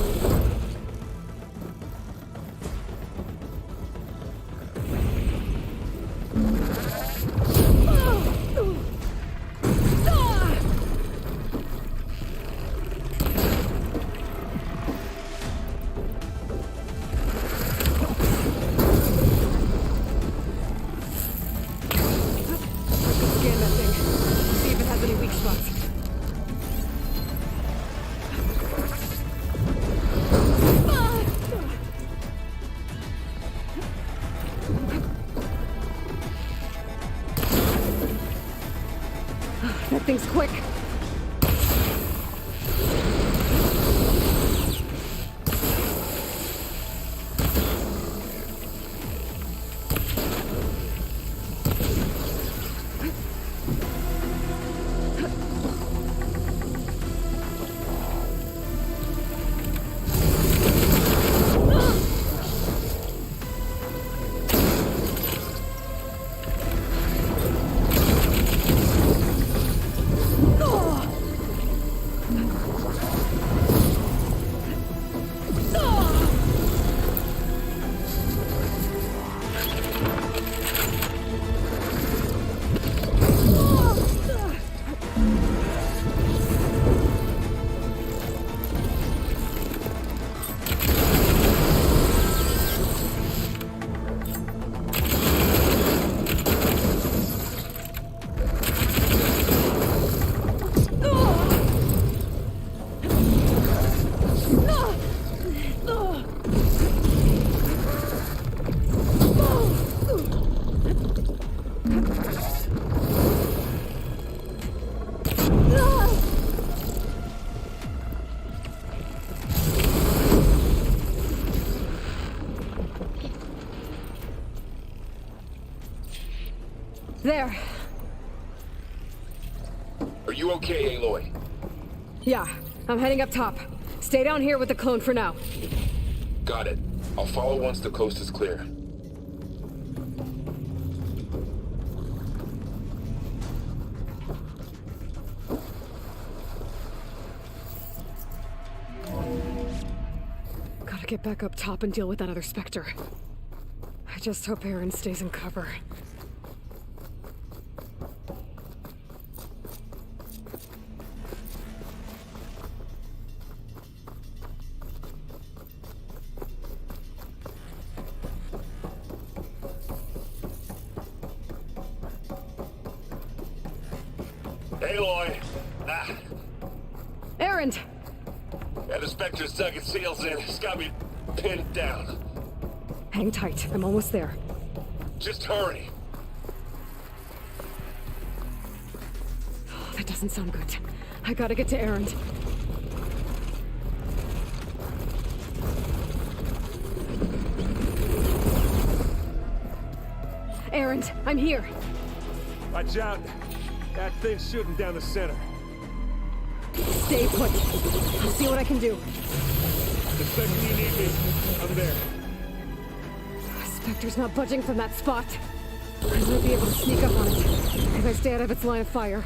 Scan that thing. See if it has any weak spots. That thing's quick. There. Are you okay, Aloy? Yeah, I'm heading up top. Stay down here with the clone for now. Got it. I'll follow once the coast is clear. Gotta get back up top and deal with that other Spectre. I just hope Aaron stays in cover. Aloy! Ah, Aaron! yeah, the Spectre's dug its heels in. It's got me pinned down. Hang tight, I'm almost there. Just hurry. Oh, that doesn't sound good. I gotta get to Aaron. Aaron, I'm here. Watch out. That thing's shooting down the center. Stay put. I'll see what I can do. The second you need me, I'm there. Spectre's not budging from that spot. I might be able to sneak up on it if I stay out of its line of fire.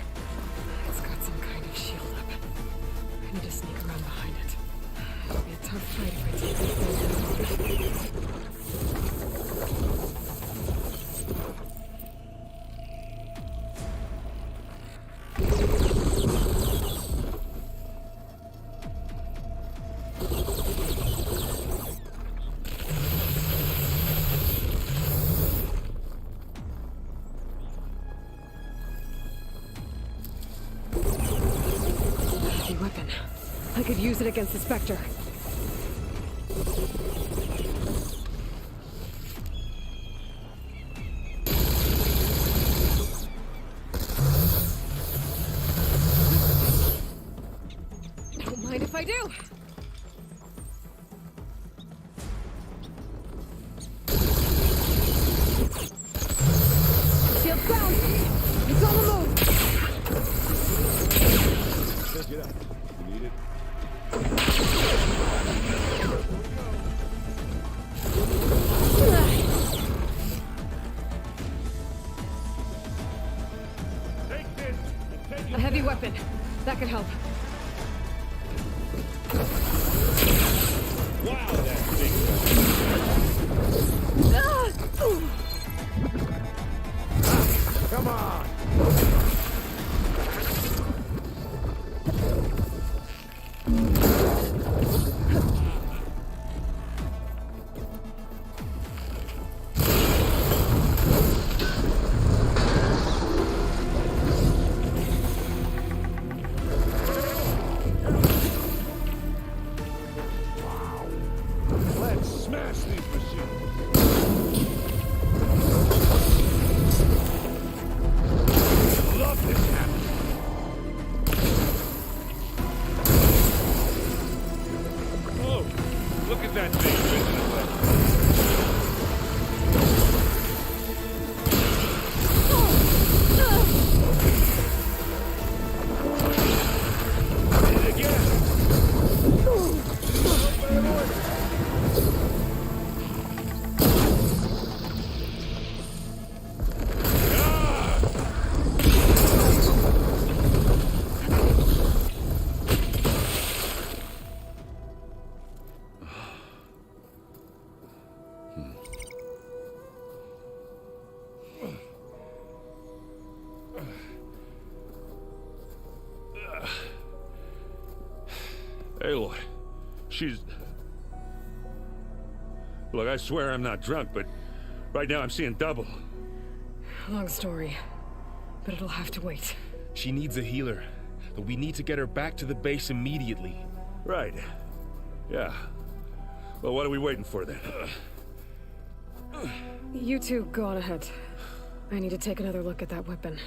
It's got some kind of shield up. I need to sneak around behind it. It'll be a tough fight if I take this thing down. I could use it against the Spectre. Don't mind if I do. Shield ground. It's on the move. Check it out. You need it? Take this and take A heavy weapon. That could help. Wow, that big. Come on! Let's smash these machines. Love this happening. Oh, look at that thing whizzing away. Hit it again. Aloy, she's... Look, I swear I'm not drunk, but right now I'm seeing double. Long story, but it'll have to wait. She needs a healer, but we need to get her back to the base immediately. Right. Yeah. Well, what are we waiting for then? You two go on ahead. I need to take another look at that weapon.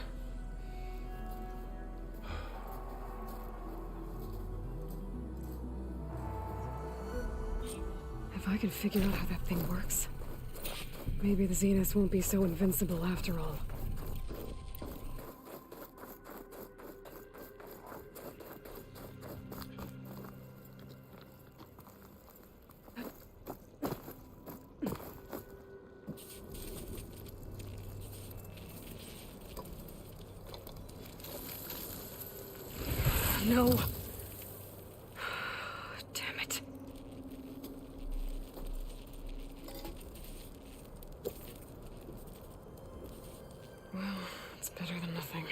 If I can figure out how that thing works, maybe the Zeniths won't be so invincible after all. No. Damn it. Well, it's better than nothing.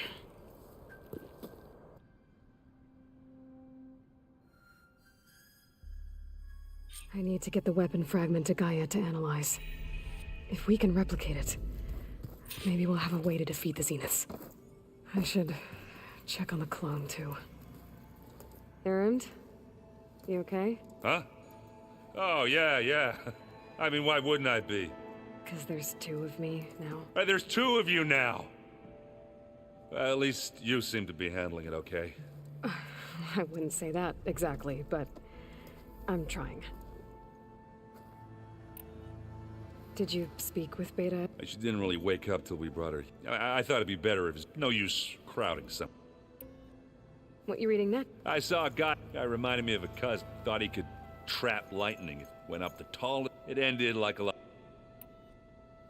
I need to get the weapon fragment to Gaia to analyze. If we can replicate it, maybe we'll have a way to defeat the Zeniths. I should check on the clone, too. Erend? You okay? Huh? Oh, yeah. I mean, why wouldn't I be? Because there's two of me now. There's two of you now! Well, at least you seem to be handling it okay. I wouldn't say that exactly, but I'm trying. Did you speak with Beta? She didn't really wake up till we brought her. I thought it'd be better if it's no use crowding some. What you reading next? I saw a guy reminded me of a cousin. Thought he could trap lightning. It went up the tall. It ended like a lot.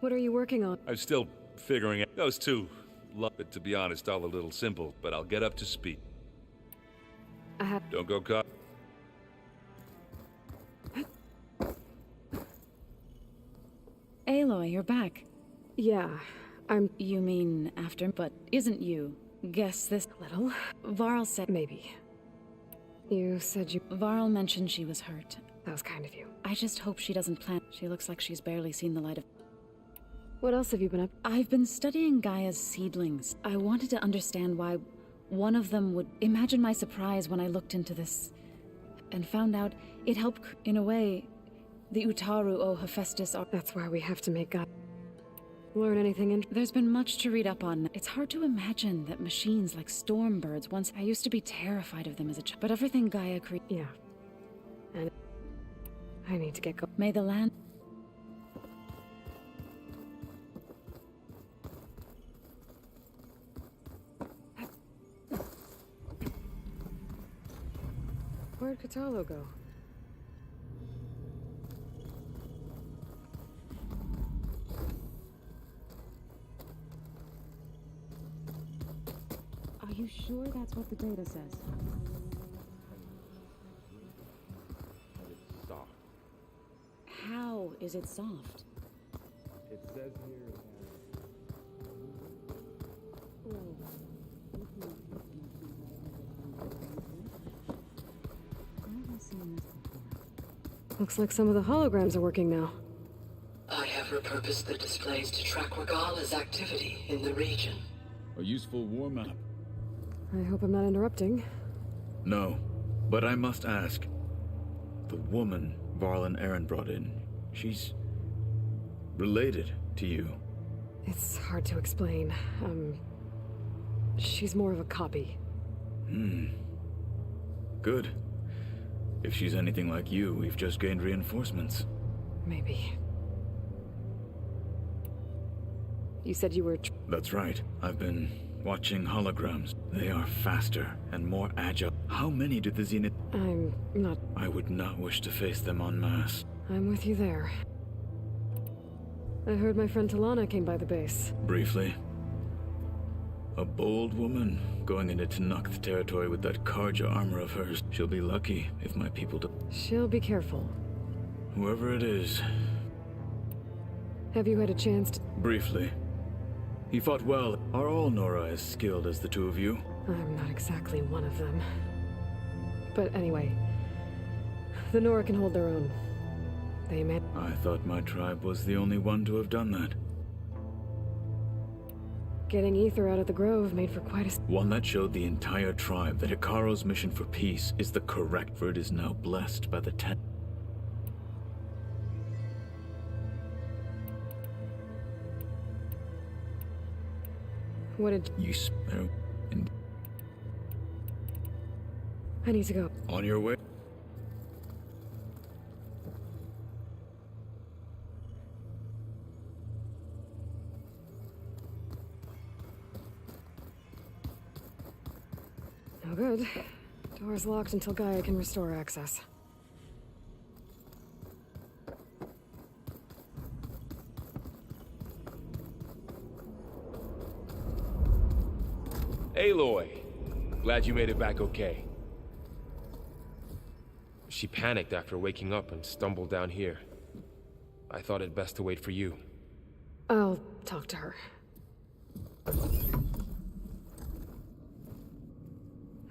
What are you working on? I'm still figuring out those two. But to be honest, all a little simple. But I'll get up to speed. Don't go caught. Aloy, you're back. Yeah, You mean after, but isn't you? Guess this little? Varl said maybe. You said you... Varl mentioned she was hurt. That was kind of you. I just hope she doesn't plan. She looks like she's barely seen the light of... What else have you been up? I've been studying Gaia's seedlings. I wanted to understand why one of them would... Imagine my surprise when I looked into this and found out it helped, in a way, the Utaru o Hephaestus are... That's why we have to make God learn anything in... There's been much to read up on. It's hard to imagine that machines like storm birds once... I used to be terrified of them as a child, but everything Gaia created... Yeah. And I need to get going. May the land... Where'd Katalo go? Are you sure that's what the data says? It's soft. How is it soft? It says here Looks like some of the holograms are working now. I have repurposed the displays to track Regala's activity in the region. A useful war map. I hope I'm not interrupting. No, but I must ask. The woman Varlin Aaron brought in, she's... related to you. It's hard to explain. She's more of a copy. Good. If she's anything like you, we've just gained reinforcements. Maybe. You said you were... That's right. I've been watching holograms. They are faster and more agile. How many do the Zenith... I'm not... I would not wish to face them en masse. I'm with you there. I heard my friend Talana came by the base. Briefly. A bold woman going into Tanakh territory with that Karja armor of hers. She'll be lucky if my people do. She'll be careful. Whoever it is. Have you had a chance to... Briefly. He fought well. Are all Nora as skilled as the two of you? I'm not exactly one of them. But anyway, the Nora can hold their own. They may... I thought my tribe was the only one to have done that. Getting Ether out of the Grove made for quite a... One that showed the entire tribe that Hikaro's mission for peace is the correct, for it is now blessed by the Ten. What did... You spare... I need to go. On your way? No good. Door's locked until Gaia can restore access. Aloy! Glad you made it back okay. She panicked after waking up and stumbled down here. I thought it best to wait for you. I'll talk to her.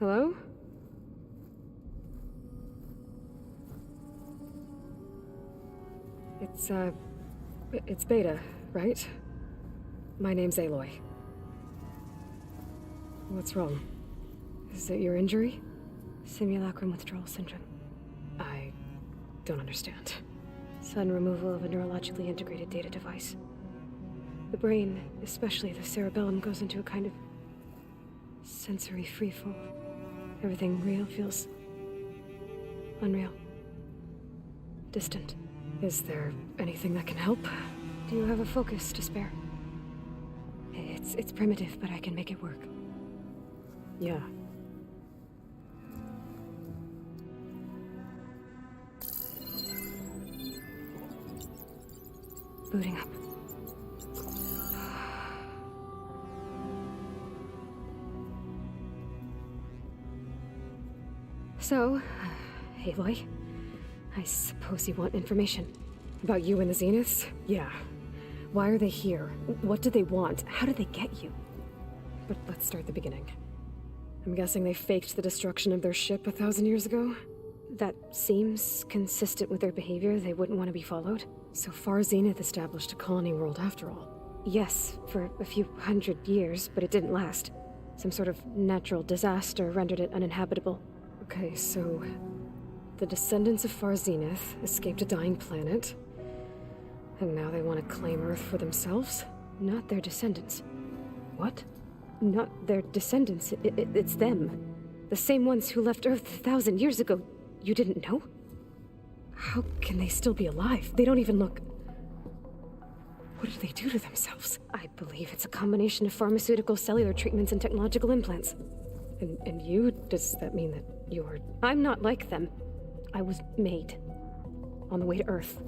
Hello? It's Beta, right? My name's Aloy. What's wrong? Is it your injury? Simulacrum withdrawal syndrome. I don't understand. Sudden removal of a neurologically integrated data device. The brain, especially the cerebellum, goes into a kind of sensory freefall. Everything real feels unreal. Distant. Is there anything that can help? Do you have a focus to spare? It's primitive, but I can make it work. Yeah. Booting up. So, Aloy, I suppose you want information. About you and the Zeniths? Yeah. Why are they here? What do they want? How did they get you? But let's start at the beginning. I'm guessing they faked the destruction of their ship 1,000 years ago? That seems consistent with their behavior. They wouldn't want to be followed. So far, Zenith established a colony world after all. Yes, for a few hundred years, but it didn't last. Some sort of natural disaster rendered it uninhabitable. Okay, so The descendants of Far Zenith escaped a dying planet, and now they want to claim Earth for themselves? Not their descendants. What? Not their descendants. It's them. The same ones who left Earth 1,000 years ago. You didn't know? How can they still be alive? They don't even look... What did they do to themselves? I believe it's a combination of pharmaceutical, cellular treatments, and technological implants. And you? Does that mean that you're... I'm not like them. I was made. On the way to Earth.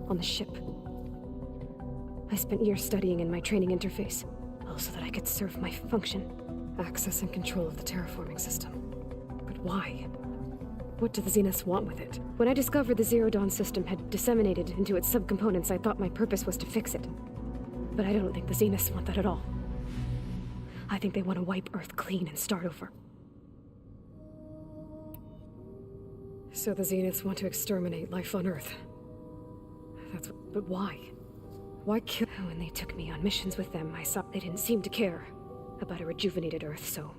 On the ship. I spent years studying in my training interface, all so that I could serve my function. Access and control of the terraforming system. But why? What do the Zeniths want with it? When I discovered the Zero Dawn system had disseminated into its subcomponents, I thought my purpose was to fix it. But I don't think the Zeniths want that at all. I think they want to wipe Earth clean and start over. So the Zeniths want to exterminate life on Earth. But why? Why kill? When they took me on missions with them, I saw they didn't seem to care about a rejuvenated Earth, so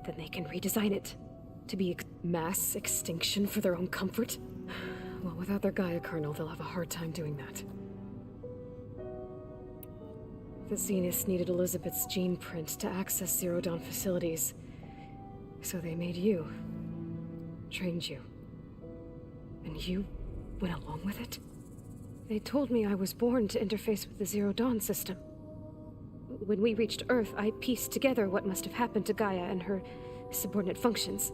then they can redesign it to be mass extinction for their own comfort. Well, without their Gaia kernel, they'll have a hard time doing that. The Zeniths needed Elizabeth's gene print to access Zero Dawn facilities, so they made you, trained you, and you went along with it? They told me I was born to interface with the Zero Dawn system. When we reached Earth, I pieced together what must have happened to Gaia and her subordinate functions.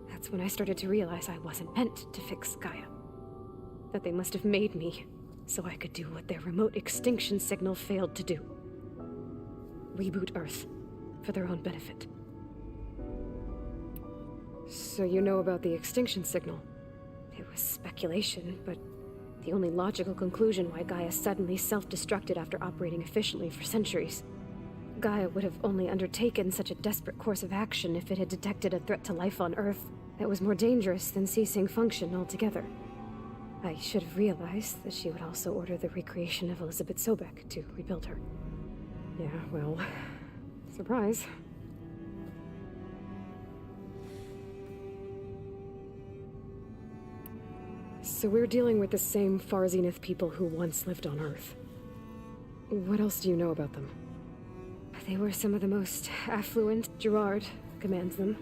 That's when I started to realize I wasn't meant to fix Gaia. That they must have made me so I could do what their remote extinction signal failed to do. Reboot Earth for their own benefit. So you know about the extinction signal? It was speculation, but the only logical conclusion why Gaia suddenly self-destructed after operating efficiently for centuries. Gaia would have only undertaken such a desperate course of action if it had detected a threat to life on Earth that was more dangerous than ceasing function altogether. I should have realized that she would also order the recreation of Elizabeth Sobek to rebuild her. Yeah, well, surprise. So we're dealing with the same Far Zenith people who once lived on Earth. What else do you know about them? They were some of the most affluent. Gerard commands them.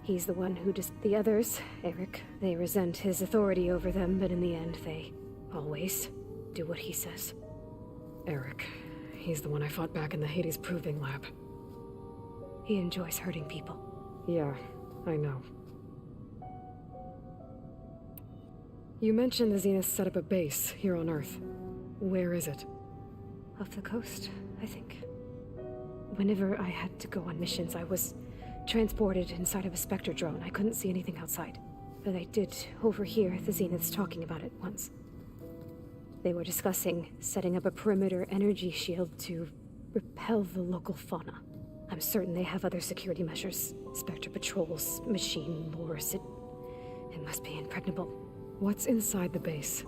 He's the one who the others, Eric, they resent his authority over them, but in the end, they always do what he says. Eric. He's the one I fought back in the Hades Proving Lab. He enjoys hurting people. Yeah, I know. You mentioned the Zeniths set up a base here on Earth. Where is it? Off the coast, I think. Whenever I had to go on missions, I was transported inside of a Spectre drone. I couldn't see anything outside. But I did overhear the Zeniths talking about it once. They were discussing setting up a perimeter energy shield to repel the local fauna. I'm certain they have other security measures. Spectre patrols, machine lures. It must be impregnable. What's inside the base?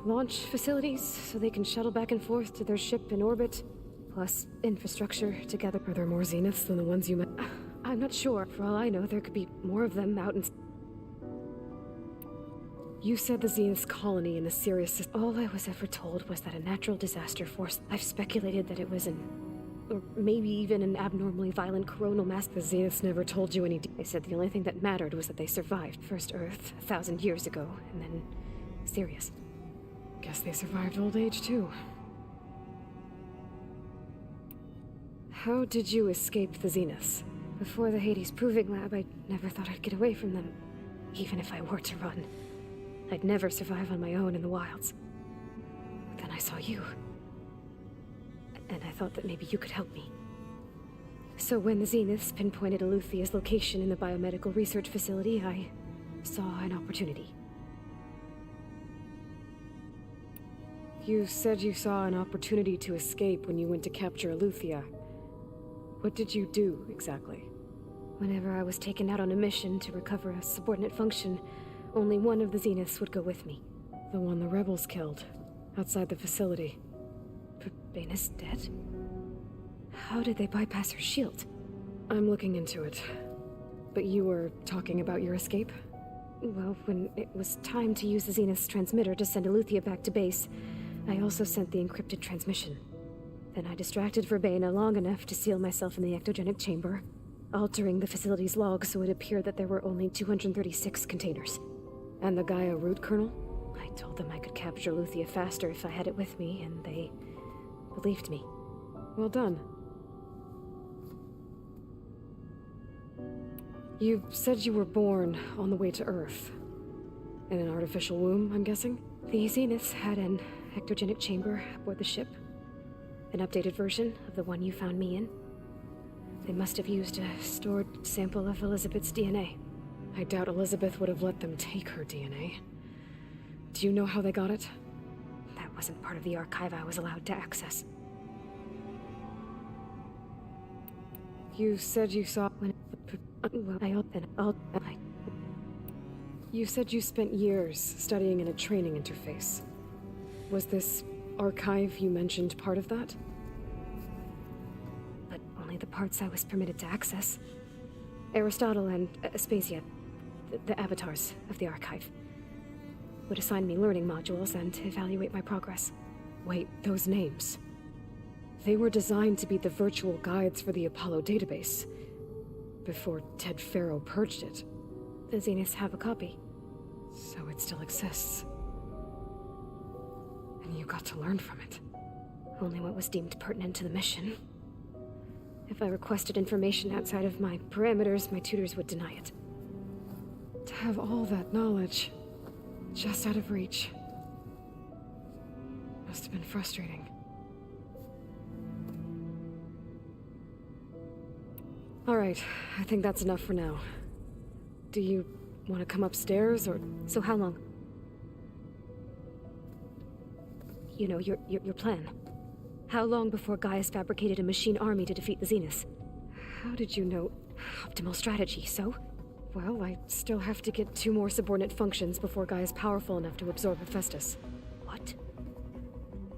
Launch facilities, so they can shuttle back and forth to their ship in orbit. Plus, infrastructure together. Are there more Zeniths than the ones you met? I'm not sure. For all I know, there could be more of them out in... You said the Zenith's colony in the Sirius system. All I was ever told was that a natural disaster forced... I've speculated that it was or maybe even an abnormally violent coronal mass. The Zeniths never told you any... They said the only thing that mattered was that they survived. First Earth, 1,000 years ago, and then Sirius. Guess they survived old age, too. How did you escape the Zeniths? Before the Hades Proving Lab, I never thought I'd get away from them. Even if I were to run. I'd never survive on my own in the wilds. But then I saw you. And I thought that maybe you could help me. So when the Zeniths pinpointed Eluthia's location in the biomedical research facility, I saw an opportunity. You said you saw an opportunity to escape when you went to capture Eluthia. What did you do, exactly? Whenever I was taken out on a mission to recover a subordinate function, only one of the Zeniths would go with me. The one the rebels killed, outside the facility. But Baina's dead? How did they bypass her shield? I'm looking into it. But you were talking about your escape? Well, when it was time to use the Zenith's transmitter to send Eleuthia back to base, I also sent the encrypted transmission. Then I distracted Verbena long enough to seal myself in the ectogenic chamber, altering the facility's log so it appeared that there were only 236 containers. And the Gaia root kernel? I told them I could capture Eleuthia faster if I had it with me, and they believed me. Well done. You said you were born on the way to Earth. In an artificial womb, I'm guessing? The Zeniths had an ectogenic chamber aboard the ship. An updated version of the one you found me in. They must have used a stored sample of Elizabeth's DNA. I doubt Elizabeth would have let them take her DNA. Do you know how they got it? That wasn't part of the archive I was allowed to access. You said you saw when... You said you spent years studying in a training interface. Was this archive you mentioned part of that? But only the parts I was permitted to access. Aristotle and Aspasia, the avatars of the archive, would assign me learning modules and evaluate my progress. Wait, those names. They were designed to be the virtual guides for the Apollo database, before Ted Farrow purged it. The Zeniths have a copy, so it still exists. And you got to learn from it. Only what was deemed pertinent to the mission. If I requested information outside of my parameters, my tutors would deny it. To have all that knowledge, just out of reach, must have been frustrating. Alright, I think that's enough for now. Do you want to come upstairs, or... So how long? You know, your plan. How long before Gaius fabricated a machine army to defeat the Zeniths? How did you know? Optimal strategy, so? Well, I still have to get 2 more subordinate functions before Gaia's powerful enough to absorb Hephaestus. What?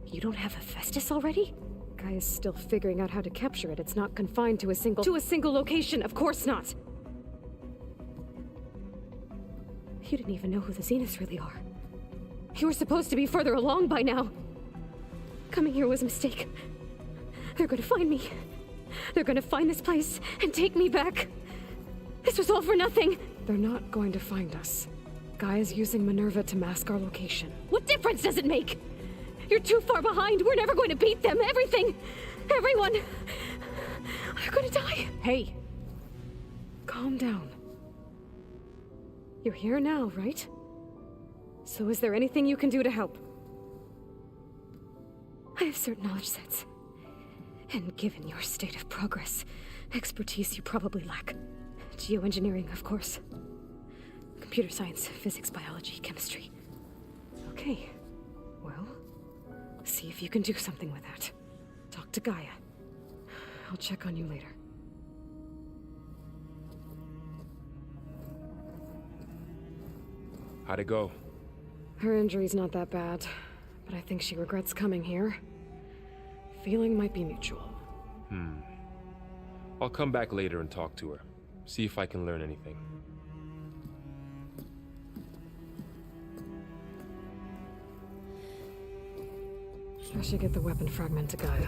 You don't have Hephaestus already? Gaia's still figuring out how to capture it. It's not confined to a single... To a single location! Of course not! You didn't even know who the Zeniths really are. You were supposed to be further along by now! Coming here was a mistake. They're gonna find me. They're gonna find this place and take me back. This was all for nothing! They're not going to find us. Gaia's using Minerva to mask our location. What difference does it make? You're too far behind. We're never going to beat them. Everything. Everyone. They're gonna die. Hey. Calm down. You're here now, right? So is there anything you can do to help? I have certain knowledge sets. And given your state of progress, expertise you probably lack. Geoengineering, of course. Computer science, physics, biology, chemistry. Okay. Well, see if you can do something with that. Talk to Gaia. I'll check on you later. How'd it go? Her injury's not that bad, but I think she regrets coming here. Feeling might be mutual. I'll come back later and talk to her. See if I can learn anything. I should get the weapon fragment to Gaia.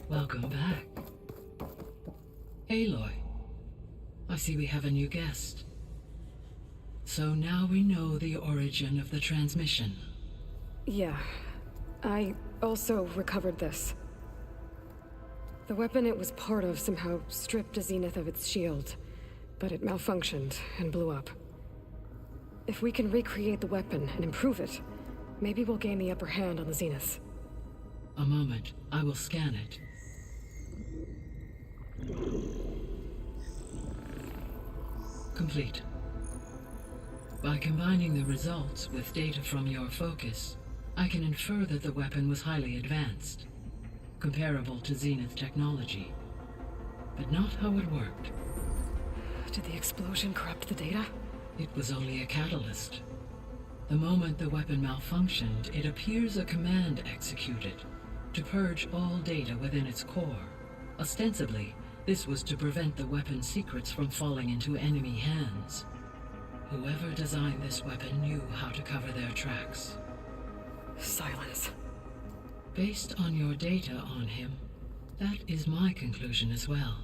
Welcome back. Aloy, I see we have a new guest. So now we know the origin of the transmission. Yeah. I also recovered this. The weapon it was part of somehow stripped a Zenith of its shield, but it malfunctioned and blew up. If we can recreate the weapon and improve it, maybe we'll gain the upper hand on the Zeniths. A moment, I will scan it. Complete. By combining the results with data from your focus, I can infer that the weapon was highly advanced, comparable to Zenith technology, but not how it worked. Did the explosion corrupt the data? It was only a catalyst. The moment the weapon malfunctioned, it appears a command executed to purge all data within its core. Ostensibly, this was to prevent the weapon's secrets from falling into enemy hands. Whoever designed this weapon knew how to cover their tracks. Silence. Based on your data on him, that is my conclusion as well.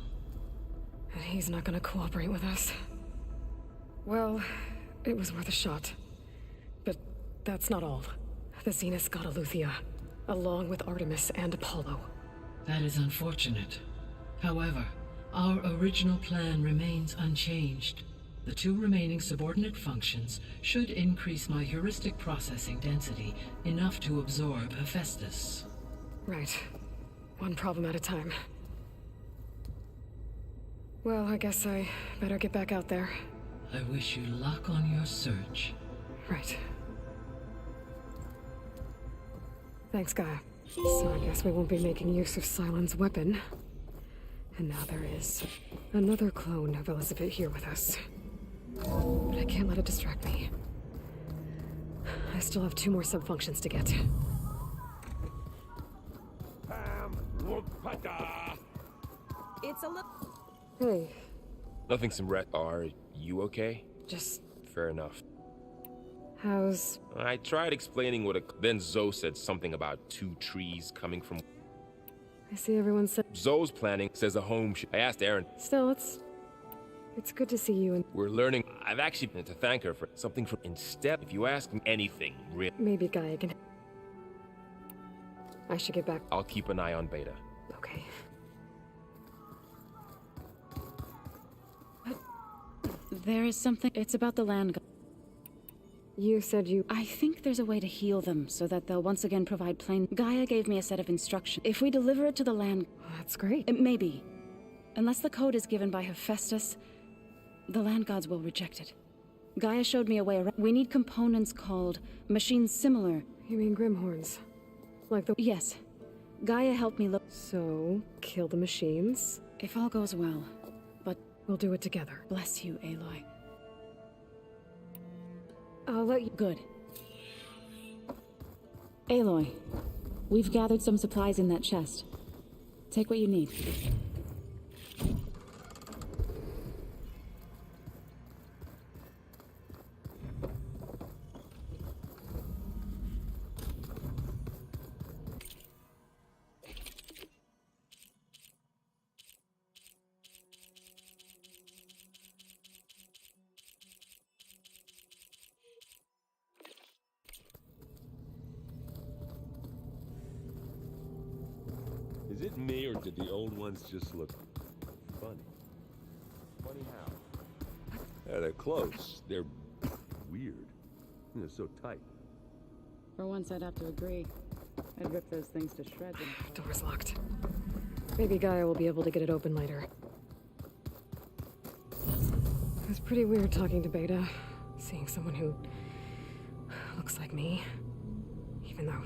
And he's not gonna cooperate with us. Well, it was worth a shot. But that's not all. The Zeniths got Aletheia, along with Artemis and Apollo. That is unfortunate. However, our original plan remains unchanged. The 2 remaining subordinate functions should increase my heuristic processing density enough to absorb Hephaestus. Right. One problem at a time. Well, I guess I better get back out there. I wish you luck on your search. Right. Thanks, Gaia. So I guess we won't be making use of Cylon's weapon. And now there is another clone of Elizabeth here with us. But I can't let it distract me. I still have 2 more sub-functions to get. It's a look. Hey. Nothing some Are you okay? Just... Fair enough. How's... I tried explaining then Zoe said something about 2 trees coming from... I see everyone said... Zoe's planning says a home I asked Aaron. Still, it's good to see you and... We're learning. I've actually been to thank her for something for instead. If you ask me anything, maybe Gaia can... I should get back. I'll keep an eye on Beta. Okay. There is something... It's about the land... You said you... I think there's a way to heal them so that they'll once again provide plain... Gaia gave me a set of instructions. If we deliver it to the land... That's great. It may be. Unless the code is given by Hephaestus, the land gods will reject it. Gaia showed me a way around. We need components called machines similar. You mean Grimhorns? Like the... Yes. Gaia helped me look... So, kill the machines? If all goes well. But... We'll do it together. Bless you, Aloy. I'll let you... Good. Aloy, we've gathered some supplies in that chest. Take what you need. Is it me, or did the old ones just look funny? Funny how? Yeah, they're close. They're weird. They're so tight. For once, I'd have to agree. I'd rip those things to shreds. Door's locked. Maybe Gaia will be able to get it open later. It was pretty weird talking to Beta, seeing someone who looks like me. Even though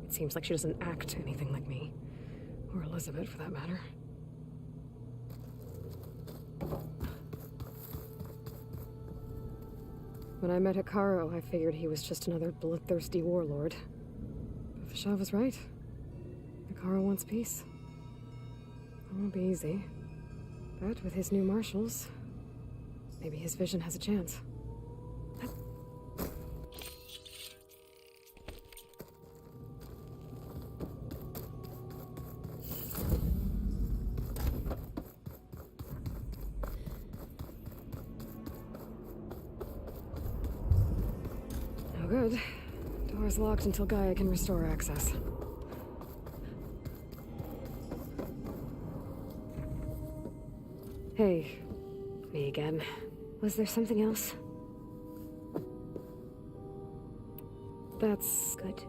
it seems like she doesn't act anything like me. Or Elizabeth, for that matter. When I met Hikaru, I figured he was just another bloodthirsty warlord. But Vashav was right. Hikaru wants peace. It won't be easy. But with his new marshals, maybe his vision has a chance. Good. Door's locked until Gaia can restore access. Hey. Me again. Was there something else? That's good.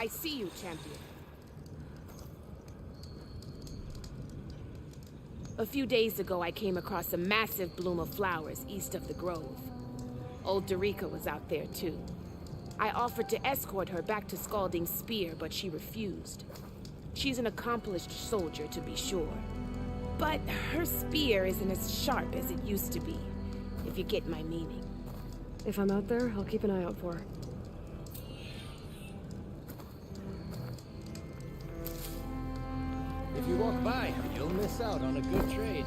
I see you, champion. A few days ago, I came across a massive bloom of flowers east of the grove. Old Dorica was out there, too. I offered to escort her back to Scalding's Spear, but she refused. She's an accomplished soldier, to be sure. But her spear isn't as sharp as it used to be, if you get my meaning. If I'm out there, I'll keep an eye out for her. If you walk by, you'll miss out on a good trade.